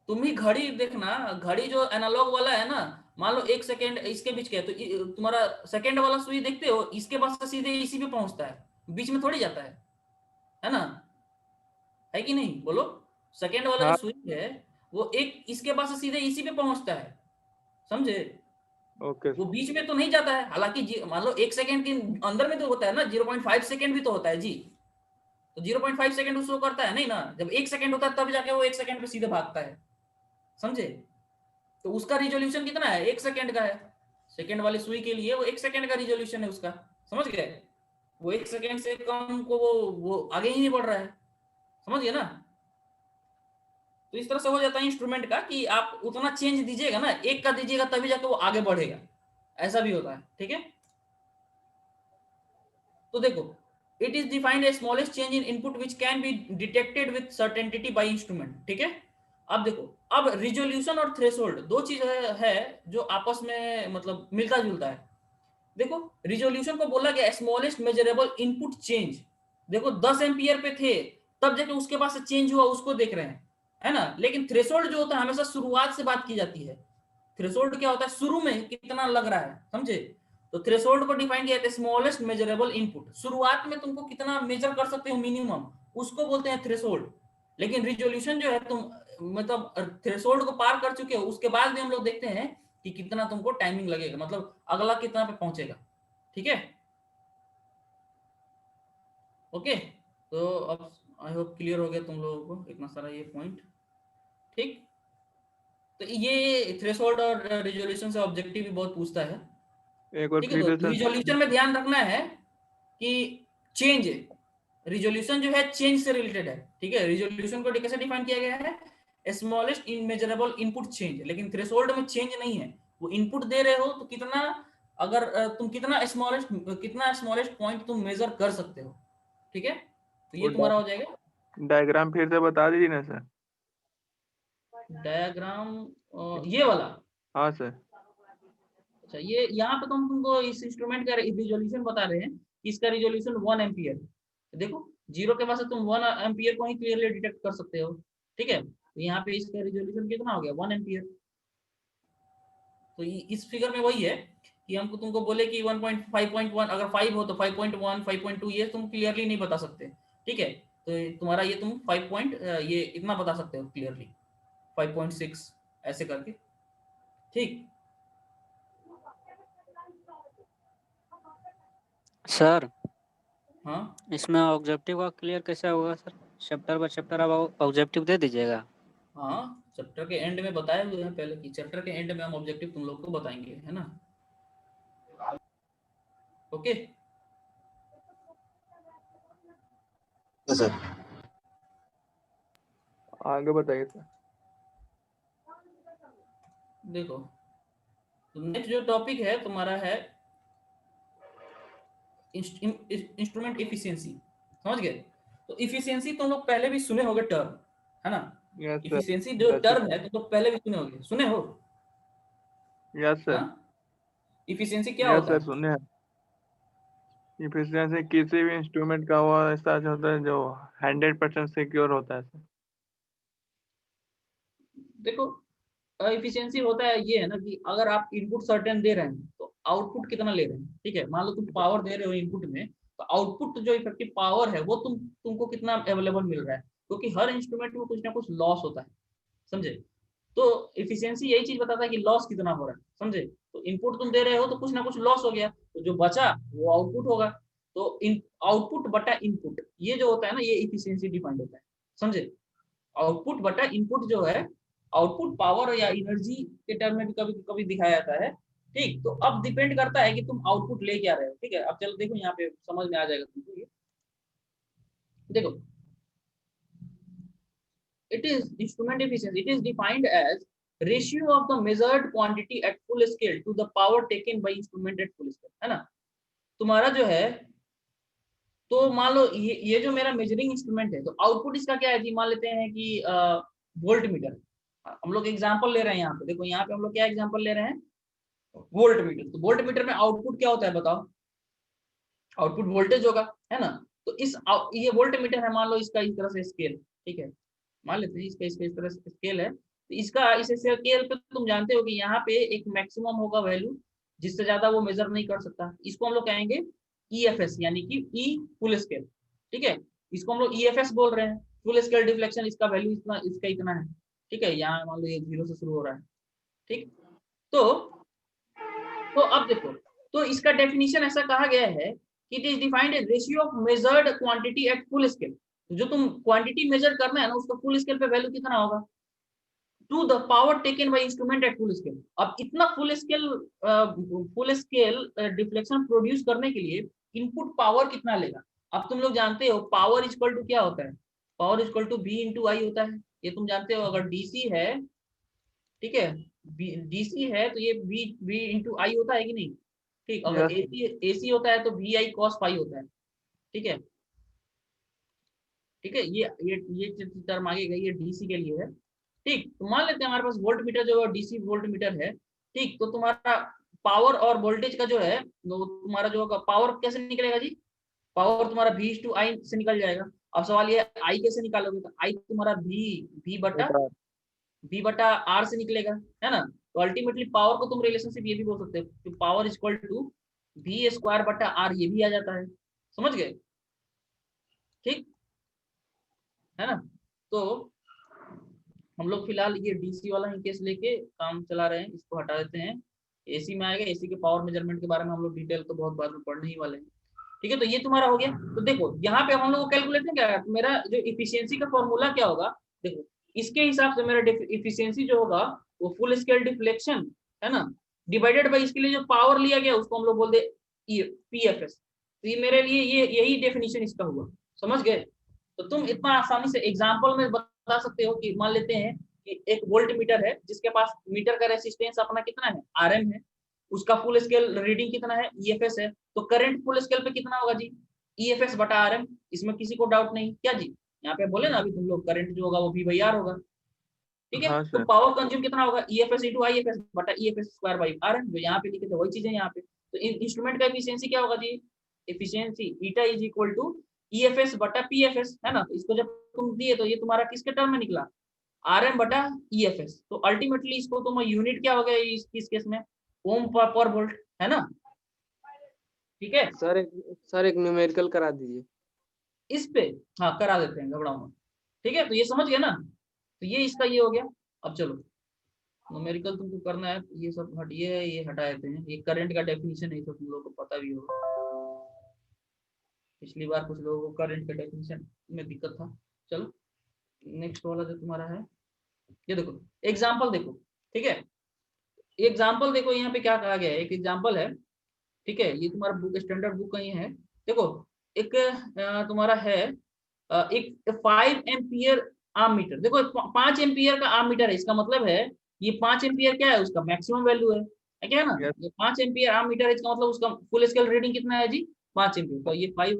तुम ही घड़ी देखना, घड़ी जो एनालॉग वाला है ना, मान लो 1 सेकेंड इसके बीच के, तो तुम्हारा सेकेंड वाला सुई देखते हो, इसके बाद से सीधे इसी पे पहुंचता है, बीच में थोड़ी जाता है ना, है कि नहीं बोलो? सेकेंड वाला जो हाँ सुई है वो एक इसके बाद से सीधे इसी पे पहुंचता है, समझे? ओके वो बीच में तो नहीं जाता है, हालांकि मान लो 1 सेकेंड के अंदर में तो होता है ना, 0.5 सेकेंड भी तो होता है जी, तो 0.5 सेकेंड उसको करता है नहीं ना, जब 1 सेकेंड होता है तब जाके वो 1 सेकेंड पे सीधे भागता है, समझे? तो उसका रिजोल्यूशन कितना है? 1 सेकेंड का है, सेकेंड वाली सुई के लिए वो 1 सेकेंड का रिजोल्यूशन है उसका, समझ गए? वो 1 सेकेंड से कम को वो आगे ही नहीं बढ़ रहा है, समझ गए ना? तो इस तरह से हो जाता है इंस्ट्रूमेंट का कि आप उतना चेंज दीजिएगा ना, 1 का दीजिएगा तभी जाके वो आगे बढ़ेगा, ऐसा भी होता है, ठीक है? तो देखो, it is defined a smallest change in input which can be detected with certainty by instrument, ठीक है? अब देखो, अब रिजोल्यूशन और थ्रेशोल्ड दो चीज है जो आपस में मतलब मिलता जुलता है। देखो, रिजोल्यूशन को बोला गया स्मॉलेस्ट मेजरेबल इनपुट चेंज, देखो 10 एम्पियर पे थे तब जाके उसके बाद से चेंज हुआ उसको देख रहे हैं, है ना? लेकिन थ्रेशोल्ड जो होता है हमेशा शुरुआत से बात की जाती है, थ्रेशोल्ड क्या होता है, शुरू में कितना लग रहा है, समझे? तो थ्रेशोल्ड को डिफाइन किया जाता है स्मॉलेस्ट मेजरेबल इनपुट। शुरुआत में तुमको कितना मेजर कर सकते हो मिनिमम, उसको बोलते हैं थ्रेशोल्ड। लेकिन रिजोल्यूशन जो है तुम मतलब थ्रेशोल्ड को पार कर चुके हो, उसके बाद भी हम लोग देखते हैं कि कितना तुमको टाइमिंग लगेगा, मतलब अगला कितना पे पहुंचेगा। ठीक है, ओके। तो अब आई होप क्लियर हो गया तुम लोगों को इतना सारा ये पॉइंट। ठीक, तो ये थ्रेशोल्ड और रिजोल्यूशन से ऑब्जेक्टिव भी बहुत पूछता है। एक और ठीक है, तो प्रीवियस रिजोल्यूशन में ध्यान रखना है कि चेंज, रिजोल्यूशन जो है चेंज से रिलेटेड है। ठीक है, रिजोल्यूशन को कैसे डिफाइन किया गया है, स्मॉलेस्ट इनमेजरेबल इनपुट चेंज। लेकिन थ्रेशोल्ड में चेंज नहीं है, वो इनपुट दे रहे हो तो कितना, अगर तुम कितना स्मॉलेस्ट पॉइंट तुम मेजर कर सकते हो। ठीक है, तो ये तुम्हारा हो जाएगा। डायग्राम फिर से बता दीजिए ना सर। डायग्राम ये वाला, हाँ सर। अच्छा ये यहाँ पे तो हम तुमको इस इंस्ट्रूमेंट का रिजोल्यूशन बता रहे हैं, इसका रिजोल्यूशन 1 एम्पियर। देखो जीरो के पास से तुम 1 एम्पियर को ही क्लियरली डिटेक्ट कर सकते हो। ठीक है, तो यहाँ पे इसका रिजोल्यूशन कितना हो गया, 1 एम्पियर। तो इस फिगर में वही है कि हमको तुमको बोले कि 1.5.1, अगर 5 हो तो 5.1 5.2 ये तुम क्लियरली नहीं बता सकते। ठीक है, तो तुम्हारा ये तुम 5 पॉइंट ये इतना बता सकते हो क्लियरली, 5.6 ऐसे करके। ठीक, सर हाँ इसमें ऑब्जेक्टिव का क्लियर कैसे होगा सर? चैप्टर बाय चैप्टर आप ऑब्जेक्टिव दे दीजिएगा। हाँ, चैप्टर के एंड में बताए हुए हैं पहले कि चैप्टर के एंड में हम ऑब्जेक्टिव तुम लोग को बताएंगे, है ना। Okay sir. आगे बताइए सर। देखो, तो नेक्स्ट जो टॉपिक है तुम्हारा है इंस्ट्रूमेंट एफिशिएंसी। समझ गए? तो एफिशिएंसी तुम लोग पहले भी सुने होगे टर्म, है ना। Yes sir. एफिशिएंसी जो टर्म है तुम लोग पहले भी सुने होगे, सुने हो? Yes sir. एफिशिएंसी क्या यस होता सर है? सुने हैं। इफिशियंसी किसी भी इंस्ट्रूमेंट का वो ऐसा होता है जो 100% सिक्योर होता है सर। देखो, एफिशिएंसी होता है ये है ना कि अगर आप इनपुट सर्टेन दे रहे हैं तो आउटपुट कितना ले रहे हैं। ठीक है, मान लो तुम पावर दे रहे हो इनपुट में, तो आउटपुट जो इफेक्टिव पावर है वो तुमको कितना अवेलेबल मिल रहा है, क्योंकि हर इंस्ट्रूमेंट में कुछ ना कुछ लॉस होता है। समझे? तो एफिशिएंसी यही चीज बताता है कि लॉस कितना हो रहा है। समझे? तो इनपुट तुम दे रहे हो तो कुछ ना कुछ लॉस हो गया, तो जो बचा वो आउटपुट होगा। तो इन आउटपुट बटा इनपुट ये जो होता है ना, ये एफिशिएंसी डिफाइंड होता है। समझे? आउटपुट बटा इनपुट जो है, आउटपुट पावर या एनर्जी के टर्म में भी कभी कभी दिखाया जाता है। ठीक, तो अब डिपेंड करता है कि तुम आउटपुट ले क्या रहे हो। ठीक है, अब चलो देखो यहाँ पे समझ में आ जाएगा तुमको ये। देखो, it is instrument efficiency, it is defined as ratio of the measured quantity at full scale to the power taken by instrument at full scale, है ना। तुम्हारा जो है, तो मान लो ये जो मेरा मेजरिंग इंस्ट्रूमेंट है, तो आउटपुट इसका क्या है जी, मान लेते हैं कि वोल्ट मीटर। हम लोग एग्जांपल ले रहे हैं यहाँ पे। देखो यहाँ पे हम लोग क्या एग्जांपल ले रहे हैं, वोल्ट मीटर। तो वोल्ट मीटर में आउटपुट क्या होता है बताओ? आउटपुट वोल्टेज होगा, है ना। तो ये वोल्ट मीटर है, मान लो इसका इस तरह से स्केल। ठीक है, मान लेते हैं इसका इस तरह से स्केल है। तो इसका इस स्केल पे तुम जानते हो कि यहाँ पे एक मैक्सिमम होगा वैल्यू, जिससे ज्यादा वो मेजर नहीं कर सकता। इसको हम लोग कहेंगे EFS, यानी कि ई फुल स्केल। ठीक है, इसको हम लोग EFS बोल रहे हैं, फुल स्केल डिफ्लेक्शन। इसका वैल्यू इतना, इसका इतना है। ठीक है, यहाँ मान लो ये 0 से शुरू हो रहा है। ठीक, तो अब देखो, तो इसका डेफिनेशन ऐसा कहा गया है कि it is defined as ratio of measured quantity at full scale. जो तुम क्वांटिटी मेजर करना है ना, उसका फुल स्केल पे वैल्यू कितना होगा, to the power taken by instrument at full scale. अब इतना फुल स्केल डिफ्लेक्शन प्रोड्यूस करने के लिए इनपुट पावर कितना लेगा। अब तुम लोग जानते हो पावर इक्वल टू क्या होता है, power equal to V into I होता है, ये तुम जानते हो। अगर डीसी है, ठीक है, डीसी है तो ये V इंटू आई होता है कि नहीं। ठीक, अगर एसी होता है तो VI cos फाई होता है। ठीक है, ठीक है, ये टर्म आगे गई, ये डीसी के लिए है। ठीक, तो मान लेते हैं हमारे पास वोल्ट मीटर जो है डीसी वोल्ट मीटर है। ठीक, तो तुम्हारा पावर और वोल्टेज का जो है, तो तुम्हारा जो होगा पावर कैसे निकलेगा जी, पावर तुम्हारा V/I से निकल जाएगा। अब सवाल ये आई कैसे निकालोगे, तो आई तुम्हारा V बटा R से निकलेगा, है ना। तो अल्टीमेटली पावर को तुम रिलेशनशिप ये भी बोल सकते हो, power equal to V square बटा R ये भी आ जाता है, समझ गए? ठीक है ना? तो हम लोग फिलहाल ये डीसी वाला ही केस लेके काम चला रहे हैं, इसको हटा देते हैं। एसी में आएगा, एसी के पावर मेजरमेंट के बारे में हम लोग डिटेल तो बहुत बाद में पढ़ने ही वाले हैं। ठीक है, तो ये तुम्हारा हो गया। तो देखो यहाँ पे हम लोग को कैलकुलेट क्या है, मेरा जो इफिशियंसी का फॉर्मूला क्या होगा, देखो इसके हिसाब से मेरा इफिशियंसी जो होगा वो फुल स्केल डिफ्लेक्शन है ना, डिवाइडेड बाई इसके लिए जो पावर लिया गया उसको हम लोग बोल दे PFS। तो ये मेरे लिए ये यही डेफिनेशन इसका हुआ, समझ गए? तो तुम इतना आसानी से एग्जाम्पल में बता सकते हो कि मान लेते हैं कि एक वोल्ट मीटर है जिसके पास मीटर का रेसिस्टेंस अपना कितना है, RM है, उसका फुल स्केल रीडिंग कितना है, EFS है। तो करंट फुल स्केल पे कितना होगा जी, EFS बटा RM, इसमें किसी को डाउट नहीं क्या जी? यहाँ पे बोले ना अभी तुम लोग, करंट जो होगा वो V/R होगा, ठीक है। हाँ तो सर। पावर कंज्यूम कितना होगा, EFS * IFS बटा EFS स्क्वायर बाई RM, जो यहाँ पे लिखे थे वही चीजें यहाँ पे। तो इंस्ट्रूमेंट का एफिशिएंसी क्या होगा जी, efficiency eta is equal to EFS बटा PFS है ना। तो इसको जब तुम दिए तो ये तुम्हारा किसके टर्म में निकला, RM बटा EFS। तो अल्टीमेटली इसको तुम यूनिट क्या हो गया इस केस में, ओम पर वोल्ट है ना, ठीक है। सर एक न्यूमेरिकल करा दीजिए इस पे हाँ करा देते हैं, घबराओ मत, ठीक है। तो ये समझ गए ना, तो ये इसका ये हो गया। अब चलो न्यूमेरिकल तुमको करना है, ये सब हटिए, ये हटा देते हैं। ये करंट का डेफिनेशन है तो तुम लोगों को पता भी होगा, पिछली बार कुछ लोगों को करंट का डेफिनेशन में दिक्कत था। चलो नेक्स्ट वाला जो तुम्हारा है, ये देखो एग्जाम्पल देखो, ठीक है। एग्जाम्पल देखो यहाँ पे क्या कहा गया है, एक एग्जाम्पल है, ठीक है। ये तुम्हारा बुक स्टैंडर्ड बुक कहीं है, देखो एक तुम्हारा है एक 5 एम्पियर आर्म मीटर। देखो 5 एम्पियर का आर्म मीटर है, इसका मतलब है ये 5 एम्पियर क्या है, उसका मैक्सिमम वैल्यू है क्या है ना। Yes. ये 5 एम्पियर आर्म मीटर है, इसका मतलब उसका फुल स्केल रीडिंग कितना है जी, 5 एम्पियर। तो ये 5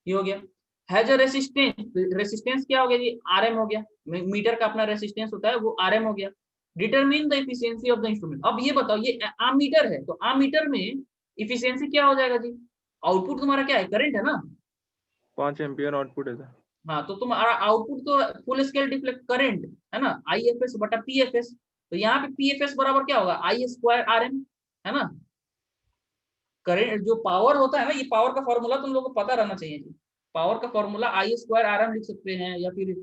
ये हो गया। हैज अ रेसिस्टेंस, रेसिस्टेंस क्या हो गया जी, RM हो गया। मीटर का अपना रेसिस्टेंस होता है वो RM हो गया। Determine the efficiency of the instrument. अब ये बताओ, ये आर्म मीटर है तो आर्म मीटर में इफिशियंसी क्या हो जाएगा जी, आउटपुट तुम्हारा क्या है, करंट है ना। 5 एम्पियर आउटपुट है सर। हाँ तो तुम्हारा आउटपुट तो फुल स्केल डिफ्लेक्ट करंट है ना, IFS बटा PFS। तो यहाँ पे PFS बराबर क्या होगा, I² RM है ना। करंट जो पावर होता है ना, ये पावर का फॉर्मूला तुम लोगों को पता रहना चाहिए जी। पावर का फॉर्मूला I² RM लिख सकते हैं या फिर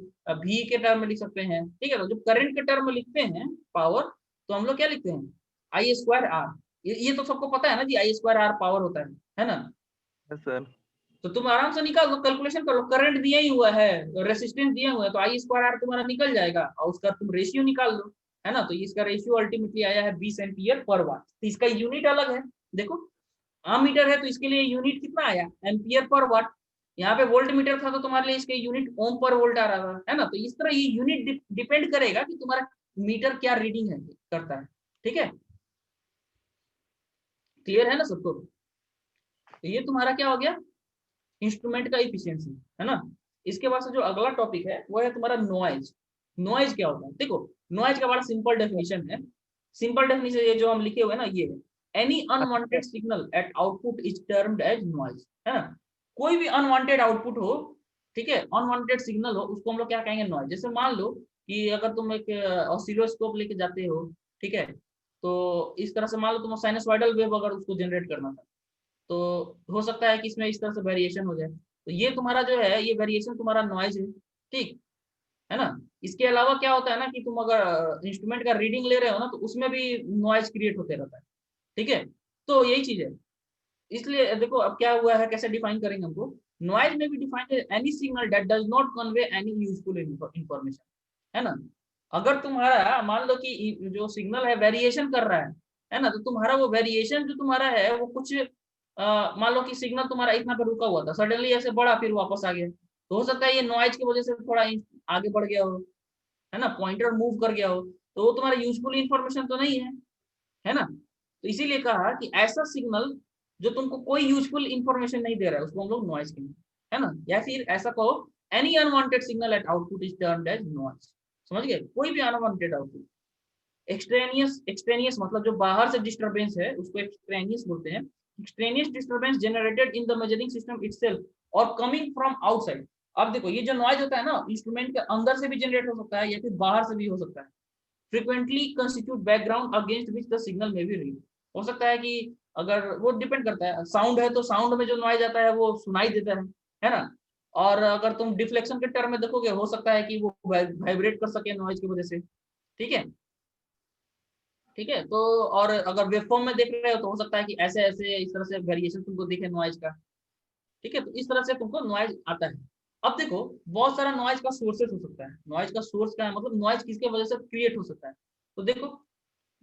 V के टर्म में लिख सकते हैं, ठीक है। तो जब करंट के टर्म में लिखते हैं पावर, तो हम लोग क्या लिखते हैं, I² R। ये तो सबको पता है ना जी, I² R पावर होता है ना। Yes, sir. तो तुम आराम से निकाल लो, कैलकुलेशन कर लो, करंट दिया ही हुआ है, रेसिस्टेंस दिया हुआ है, तो I² R तुम्हारा निकल जाएगा और उसका तुम रेशियो निकाल लो है ना। तो इसका रेशियो अल्टीमेटली आया है 20 एम्पियर पर वाट। तो इसका यूनिट अलग है, देखो आर्म मीटर है तो इसके लिए यूनिट कितना आया, एम्पियर पर वाट। यहाँ पे वोल्ट मीटर था तो तुम्हारे लिए इसके यूनिट ओम पर वोल्ट आ रहा है ना। तो इस तरह ये यूनिट डिपेंड करेगा कि तुम्हारा मीटर क्या रीडिंग है करता है, ठीक है। क्लियर है ना सबको? तो ये तुम्हारा क्या हो गया, इंस्ट्रूमेंट का इफिशियंसी है ना। इसके बाद से जो अगला टॉपिक है वो है तुम्हारा नॉइज। नॉइज क्या होता है, देखो नॉइज का बड़ा सिंपल डेफिनेशन है। सिंपल डेफिनेशन ये जो हम लिखे हुए हैं ना, ये है any unwanted signal at output is termed as noise है ना। कोई भी अनवांटेड आउटपुट हो, ठीक है, अनवांटेड सिग्नल हो, उसको हम लोग क्या कहेंगे, नॉइज। जैसे मान लो कि अगर तुम एक ऑसिलोस्कोप लेके जाते हो, ठीक है, तो इस तरह से मान लो तुम साइनसॉइडल वेव अगर उसको जनरेट करना था, तो हो सकता है कि इसमें इस तरह से वेरिएशन हो जाए। तो ये तुम्हारा जो है, ये वेरिएशन तुम्हारा नॉइज है, ठीक है ना। इसके अलावा क्या होता है ना कि तुम अगर इंस्ट्रूमेंट का रीडिंग ले रहे हो ना, तो उसमें भी नॉइज क्रिएट होते रहता है, ठीक है। तो यही चीज है। इसलिए देखो अब क्या हुआ है, कैसे डिफाइन करेंगे हमको, नॉइज में भी define any signal that does not convey any useful information है ना। अगर तुम्हारा मान लो कि जो सिग्नल है वेरिएशन कर रहा है ना, तो तुम्हारा वो वेरिएशन जो तुम्हारा है वो कुछ मान लो कि सिग्नल तुम्हारा इतना पे रुका हुआ था, सडनली ऐसे बढ़ा फिर वापस आ गया, तो हो सकता है ये नॉइज की वजह से थोड़ा आगे बढ़ गया हो, है ना, पॉइंटर मूव कर गया हो, तो वो तुम्हारा यूजफुल इंफॉर्मेशन तो नहीं है ना। तो इसीलिए कहा कि ऐसा सिग्नल जो तुमको कोई यूजफुल इंफॉर्मेशन नहीं दे रहा है उसको हम लोग नॉइज कहेंगे, है ना। या फिर ऐसा कहो any unwanted signal at output is termed as noise. समझ गए, कोई भी अनवांटेड आउटपुट। एक्सट्रेनियस मतलब जो बाहर से डिस्टरबेंस है उसको एक्सट्रेनियस बोलते हैं। Extraneous disturbance generated in the measuring system itself और कमिंग फ्रॉम आउटसाइड। अब देखो ये जो नॉइज होता है ना, इंस्ट्रूमेंट के अंदर से भी जनरेट हो सकता है या फिर बाहर से भी हो सकता है। Frequently constitute background against which the signal में बी रीड। हो सकता है कि अगर वो डिपेंड करता है, साउंड है तो साउंड में जो नॉइज आता है वो सुनाई देता है ना। और अगर तुम डिफ्लेक्शन के टर्म में देखोगे, हो सकता है कि वो वाइब्रेट कर सके नॉइज की वजह से। ठीक है, ठीक है। तो और अगर वेवफॉर्म में देख रहे हो तो हो सकता है कि ऐसे ऐसे इस तरह से वेरिएशन तुमको दिखे नॉइज का। ठीक है, तो इस तरह से तुमको नॉइज आता है। अब देखो, बहुत सारा नॉइज का सोर्सेस हो सकता है। नॉइज का सोर्स क्या है, मतलब नॉइज किसके वजह से क्रिएट हो सकता है। तो देखो,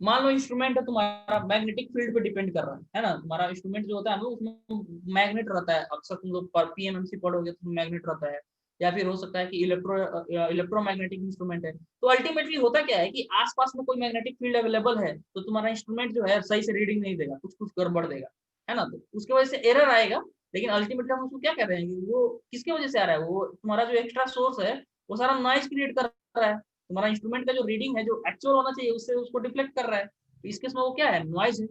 मान लो इंस्ट्रूमेंट है तुम्हारा, मैग्नेटिक फील्ड पे डिपेंड कर रहा है ना। तुम्हारा इंस्ट्रूमेंट जो होता है ना, उसमें मैग्नेट रहता है। अक्सर तुम लोग पर पीएमएमसी पढ़ोगे तो मैग्नेट रहता है, या फिर हो सकता है कि इलेक्ट्रोमैग्नेटिक इंस्ट्रूमेंट है। तो अल्टीमेटली होता क्या है कि आसपास में कोई मैग्नेटिक फील्ड अवेलेबल है तो तुम्हारा इंस्ट्रूमेंट जो है सही से रीडिंग नहीं देगा, कुछ कुछ गड़बड़ देगा, है ना। तो उसकी वजह से एरर आएगा। लेकिन अल्टीमेटली हम उसको क्या कह रहे हैं कि वो किसकी वजह से आ रहा है, वो तुम्हारा जो एक्स्ट्रा सोर्स है वो सारा नॉइज क्रिएट कर रहा है। तुम्हारा इंस्ट्रूमेंट का जो रीडिंग है, जो एक्चुअल होना चाहिए, उससे उसको डिफ्लेक्ट कर रहा है। तो इस केस में वो क्या है, नॉइज है।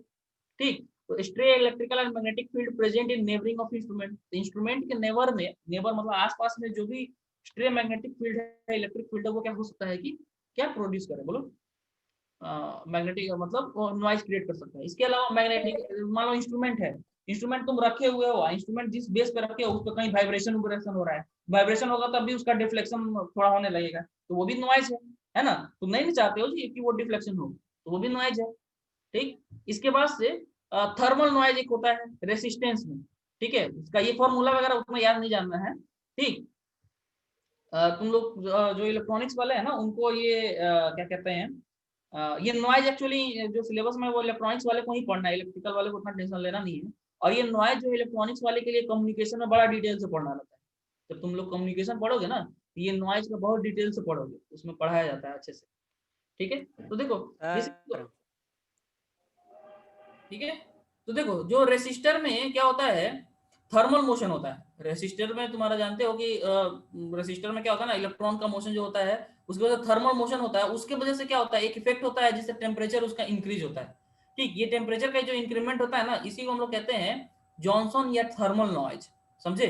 ठीक, तो stray electrical and magnetic field present in neighbouring of instrument. तो इंस्ट्रूमेंट के नेबर में, नेबर मतलब आसपास में जो भी स्ट्रे मैग्नेटिक फील्ड है, इलेक्ट्रिक फील्ड है, वो क्या हो सकता है कि क्या प्रोड्यूस करे, बोलो, मैग्नेटिक मतलब नॉइज क्रिएट कर सकता है। इसके अलावा मैग्नेटिक, मान लो इंस्ट्रूमेंट है, इंस्ट्रूमेंट तुम रखे हुए हो, इंस्ट्रूमेंट जिस बेस पे रखे हो उस पर कहीं वाइब्रेशन हो रहा है, वाइब्रेशन होगा तब भी उसका डिफ्लेक्शन थोड़ा होने लगेगा, तो वो भी नॉइज है ना। तुम नहीं चाहते हो कि वो डिफ्लेक्शन हो, तो वो भी नॉइज है। ठीक, इसके बाद से थर्मल नॉइज एक होता है रेसिस्टेंस में। ठीक है, इसका ये फॉर्मूला वगैरह उतना याद नहीं जानना है। ठीक, तुम लोग जो इलेक्ट्रॉनिक्स वाले हैं ना, उनको ये क्या कहते हैं, ये नॉइज एक्चुअली जो सिलेबस में वो इलेक्ट्रॉनिक्स वाले को ही पढ़ना है, इलेक्ट्रिकल वाले को उतना टेंशन लेना नहीं है। और ये नॉइज जो इलेक्ट्रॉनिक्स वाले के लिए कम्युनिकेशन में बड़ा डिटेल से पढ़ना रहता है। जब तुम लोग कम्युनिकेशन पढ़ोगे ना, तो ये नॉइज का बहुत डिटेल से पढ़ोगे, उसमें पढ़ाया जाता है अच्छे से। ठीक है, तो देखो, ठीक है, तो देखो जो रेसिस्टर में क्या होता है, थर्मल मोशन होता है। रेसिस्टर में तुम्हारा जानते हो कि रेसिस्टर में क्या होता है ना, इलेक्ट्रॉन का मोशन जो होता है उसकी वजह से थर्मल मोशन होता है। उसके वजह से क्या होता है, एक इफेक्ट होता है जिससे टेम्परेचर उसका इंक्रीज होता है। ठीक, ये टेम्परेचर का जो इंक्रीमेंट होता है ना, इसी को हम लोग कहते हैं जॉनसन या थर्मल नॉइज। समझे,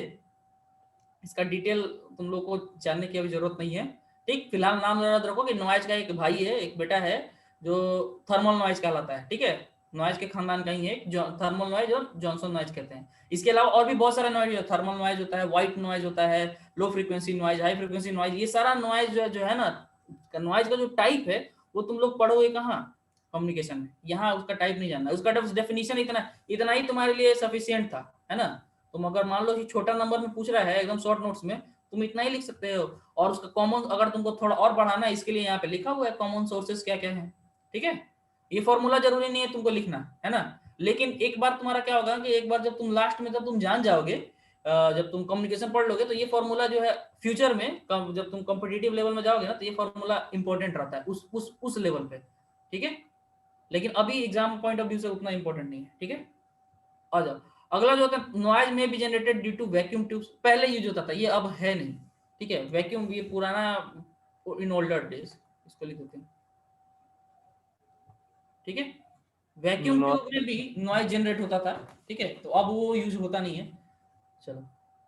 इसका डिटेल तुम लोग को जानने की अभी जरूरत नहीं है। ठीक, फिलहाल नाम याद रखो कि नॉइज का एक भाई है, एक बेटा है जो थर्मल नॉइज कहलाता है। ठीक है, नॉइज के खानदान का ही है, जो थर्मल नॉइज और जॉनसन नॉइज कहते हैं। इसके अलावा और भी बहुत सारा नॉइज है, थर्मल नॉइज होता है, व्हाइट नॉइज होता है, low frequency noise, high frequency noise. ये सारा नॉइज जो है ना, नॉइज का जो टाइप है वो तुम लोग पढ़ोगे कहाँ, कम्युनिकेशन में। यहाँ उसका टाइप नहीं जानना, उसका डेफिनेशन इतना ही तुम्हारे लिए सफिशियंट था, है ना। तुम अगर मान लो कि छोटा नंबर में पूछ रहा है एकदम शॉर्ट नोट्स में, तुम इतना ही लिख सकते हो। और उसका कॉमन अगर तुमको थोड़ा और बढ़ाना है, इसके लिए यहाँ पे लिखा हुआ है कॉमन सोर्सेस क्या क्या है। ठीक है, ये फॉर्मूला जरूरी नहीं है तुमको लिखना, है ना। लेकिन एक बार तुम्हारा क्या होगा कि एक बार जब तुम लास्ट में जब तुम जान जाओगे, जब तुम कम्युनिकेशन पढ़ लोगे, तो ये फॉर्मूला जो है फ्यूचर में जब तुम कॉम्पिटिटिव लेवल में जाओगे ना, तो ये फॉर्मूला इंपॉर्टेंट रहता है उस लेवल पे। ठीक है, लेकिन अभी एग्जाम पॉइंट ऑफ व्यू से उतना इंपॉर्टेंट नहीं है। ठीक है, आ जाओ। अगला जो होता है, नॉइज में be generated due to vacuum tubes. पहले यूज होता था, ये अब है नहीं। ठीक है, वैक्यूम ये पुराना, इन ओल्डर डेज, इसको लिख देते हैं। ठीक है, वैक्यूम ट्यूब में भी नॉइज जनरेट होता था। ठीक है, तो अब वो यूज होता नहीं है। चलो,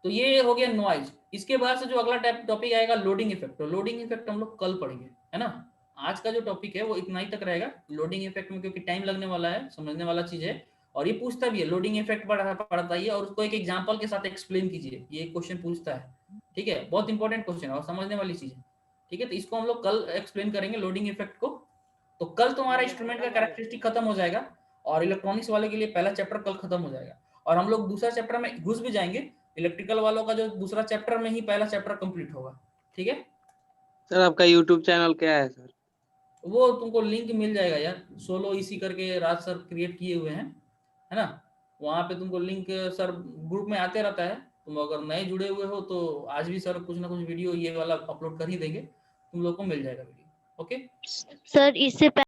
तो ये हो गया नॉइज। इसके बाद से जो अगला टॉपिक आएगा, लोडिंग इफेक्ट। तो लोडिंग इफेक्ट हम लोग कल पढ़ेंगे, है ना। आज का जो टॉपिक है वो इतना ही तक रहेगा, लोडिंग इफेक्ट में, क्योंकि टाइम लगने वाला है, समझने वाला चीज है। और ये पूछता भी है, लोडिंग इफेक्ट पढ़ता है, और उसको एक एग्जांपल के साथ एक्सप्लेन कीजिए, ये क्वेश्चन पूछता है। ठीक है, बहुत इंपॉर्टेंट क्वेश्चन है और समझने वाली चीज है। ठीक है, तो इसको हम लोग कल एक्सप्लेन करेंगे, लोडिंग इफेक्ट को। तो कल तुम्हारा इंस्ट्रूमेंट का कैरेक्टरिस्टिक खत्म हो जाएगा, और इलेक्ट्रॉनिक्स वाले के लिए पहला चैप्टर कल खत्म हो जाएगा। और हम लोग दूसरा चैप्टर में घुस भी जाएंगे, इलेक्ट्रिकल वालों का जो दूसरा चैप्टर में ही पहला चैप्टर कंप्लीट होगा। ठीक है सर, आपका यूट्यूब चैनल क्या है सर? वो तुमको लिंक मिल जाएगा यार, सोलो इसी करके राज सर क्रिएट किए हुए हैं, है ना। वहाँ पे तुमको लिंक सर ग्रुप में आते रहता है। तुम अगर नए जुड़े हुए हो तो आज भी सर कुछ ना कुछ वीडियो ये वाला अपलोड कर ही देंगे, तुम लोग को मिल जाएगा वीडियो। ओके सर, इससे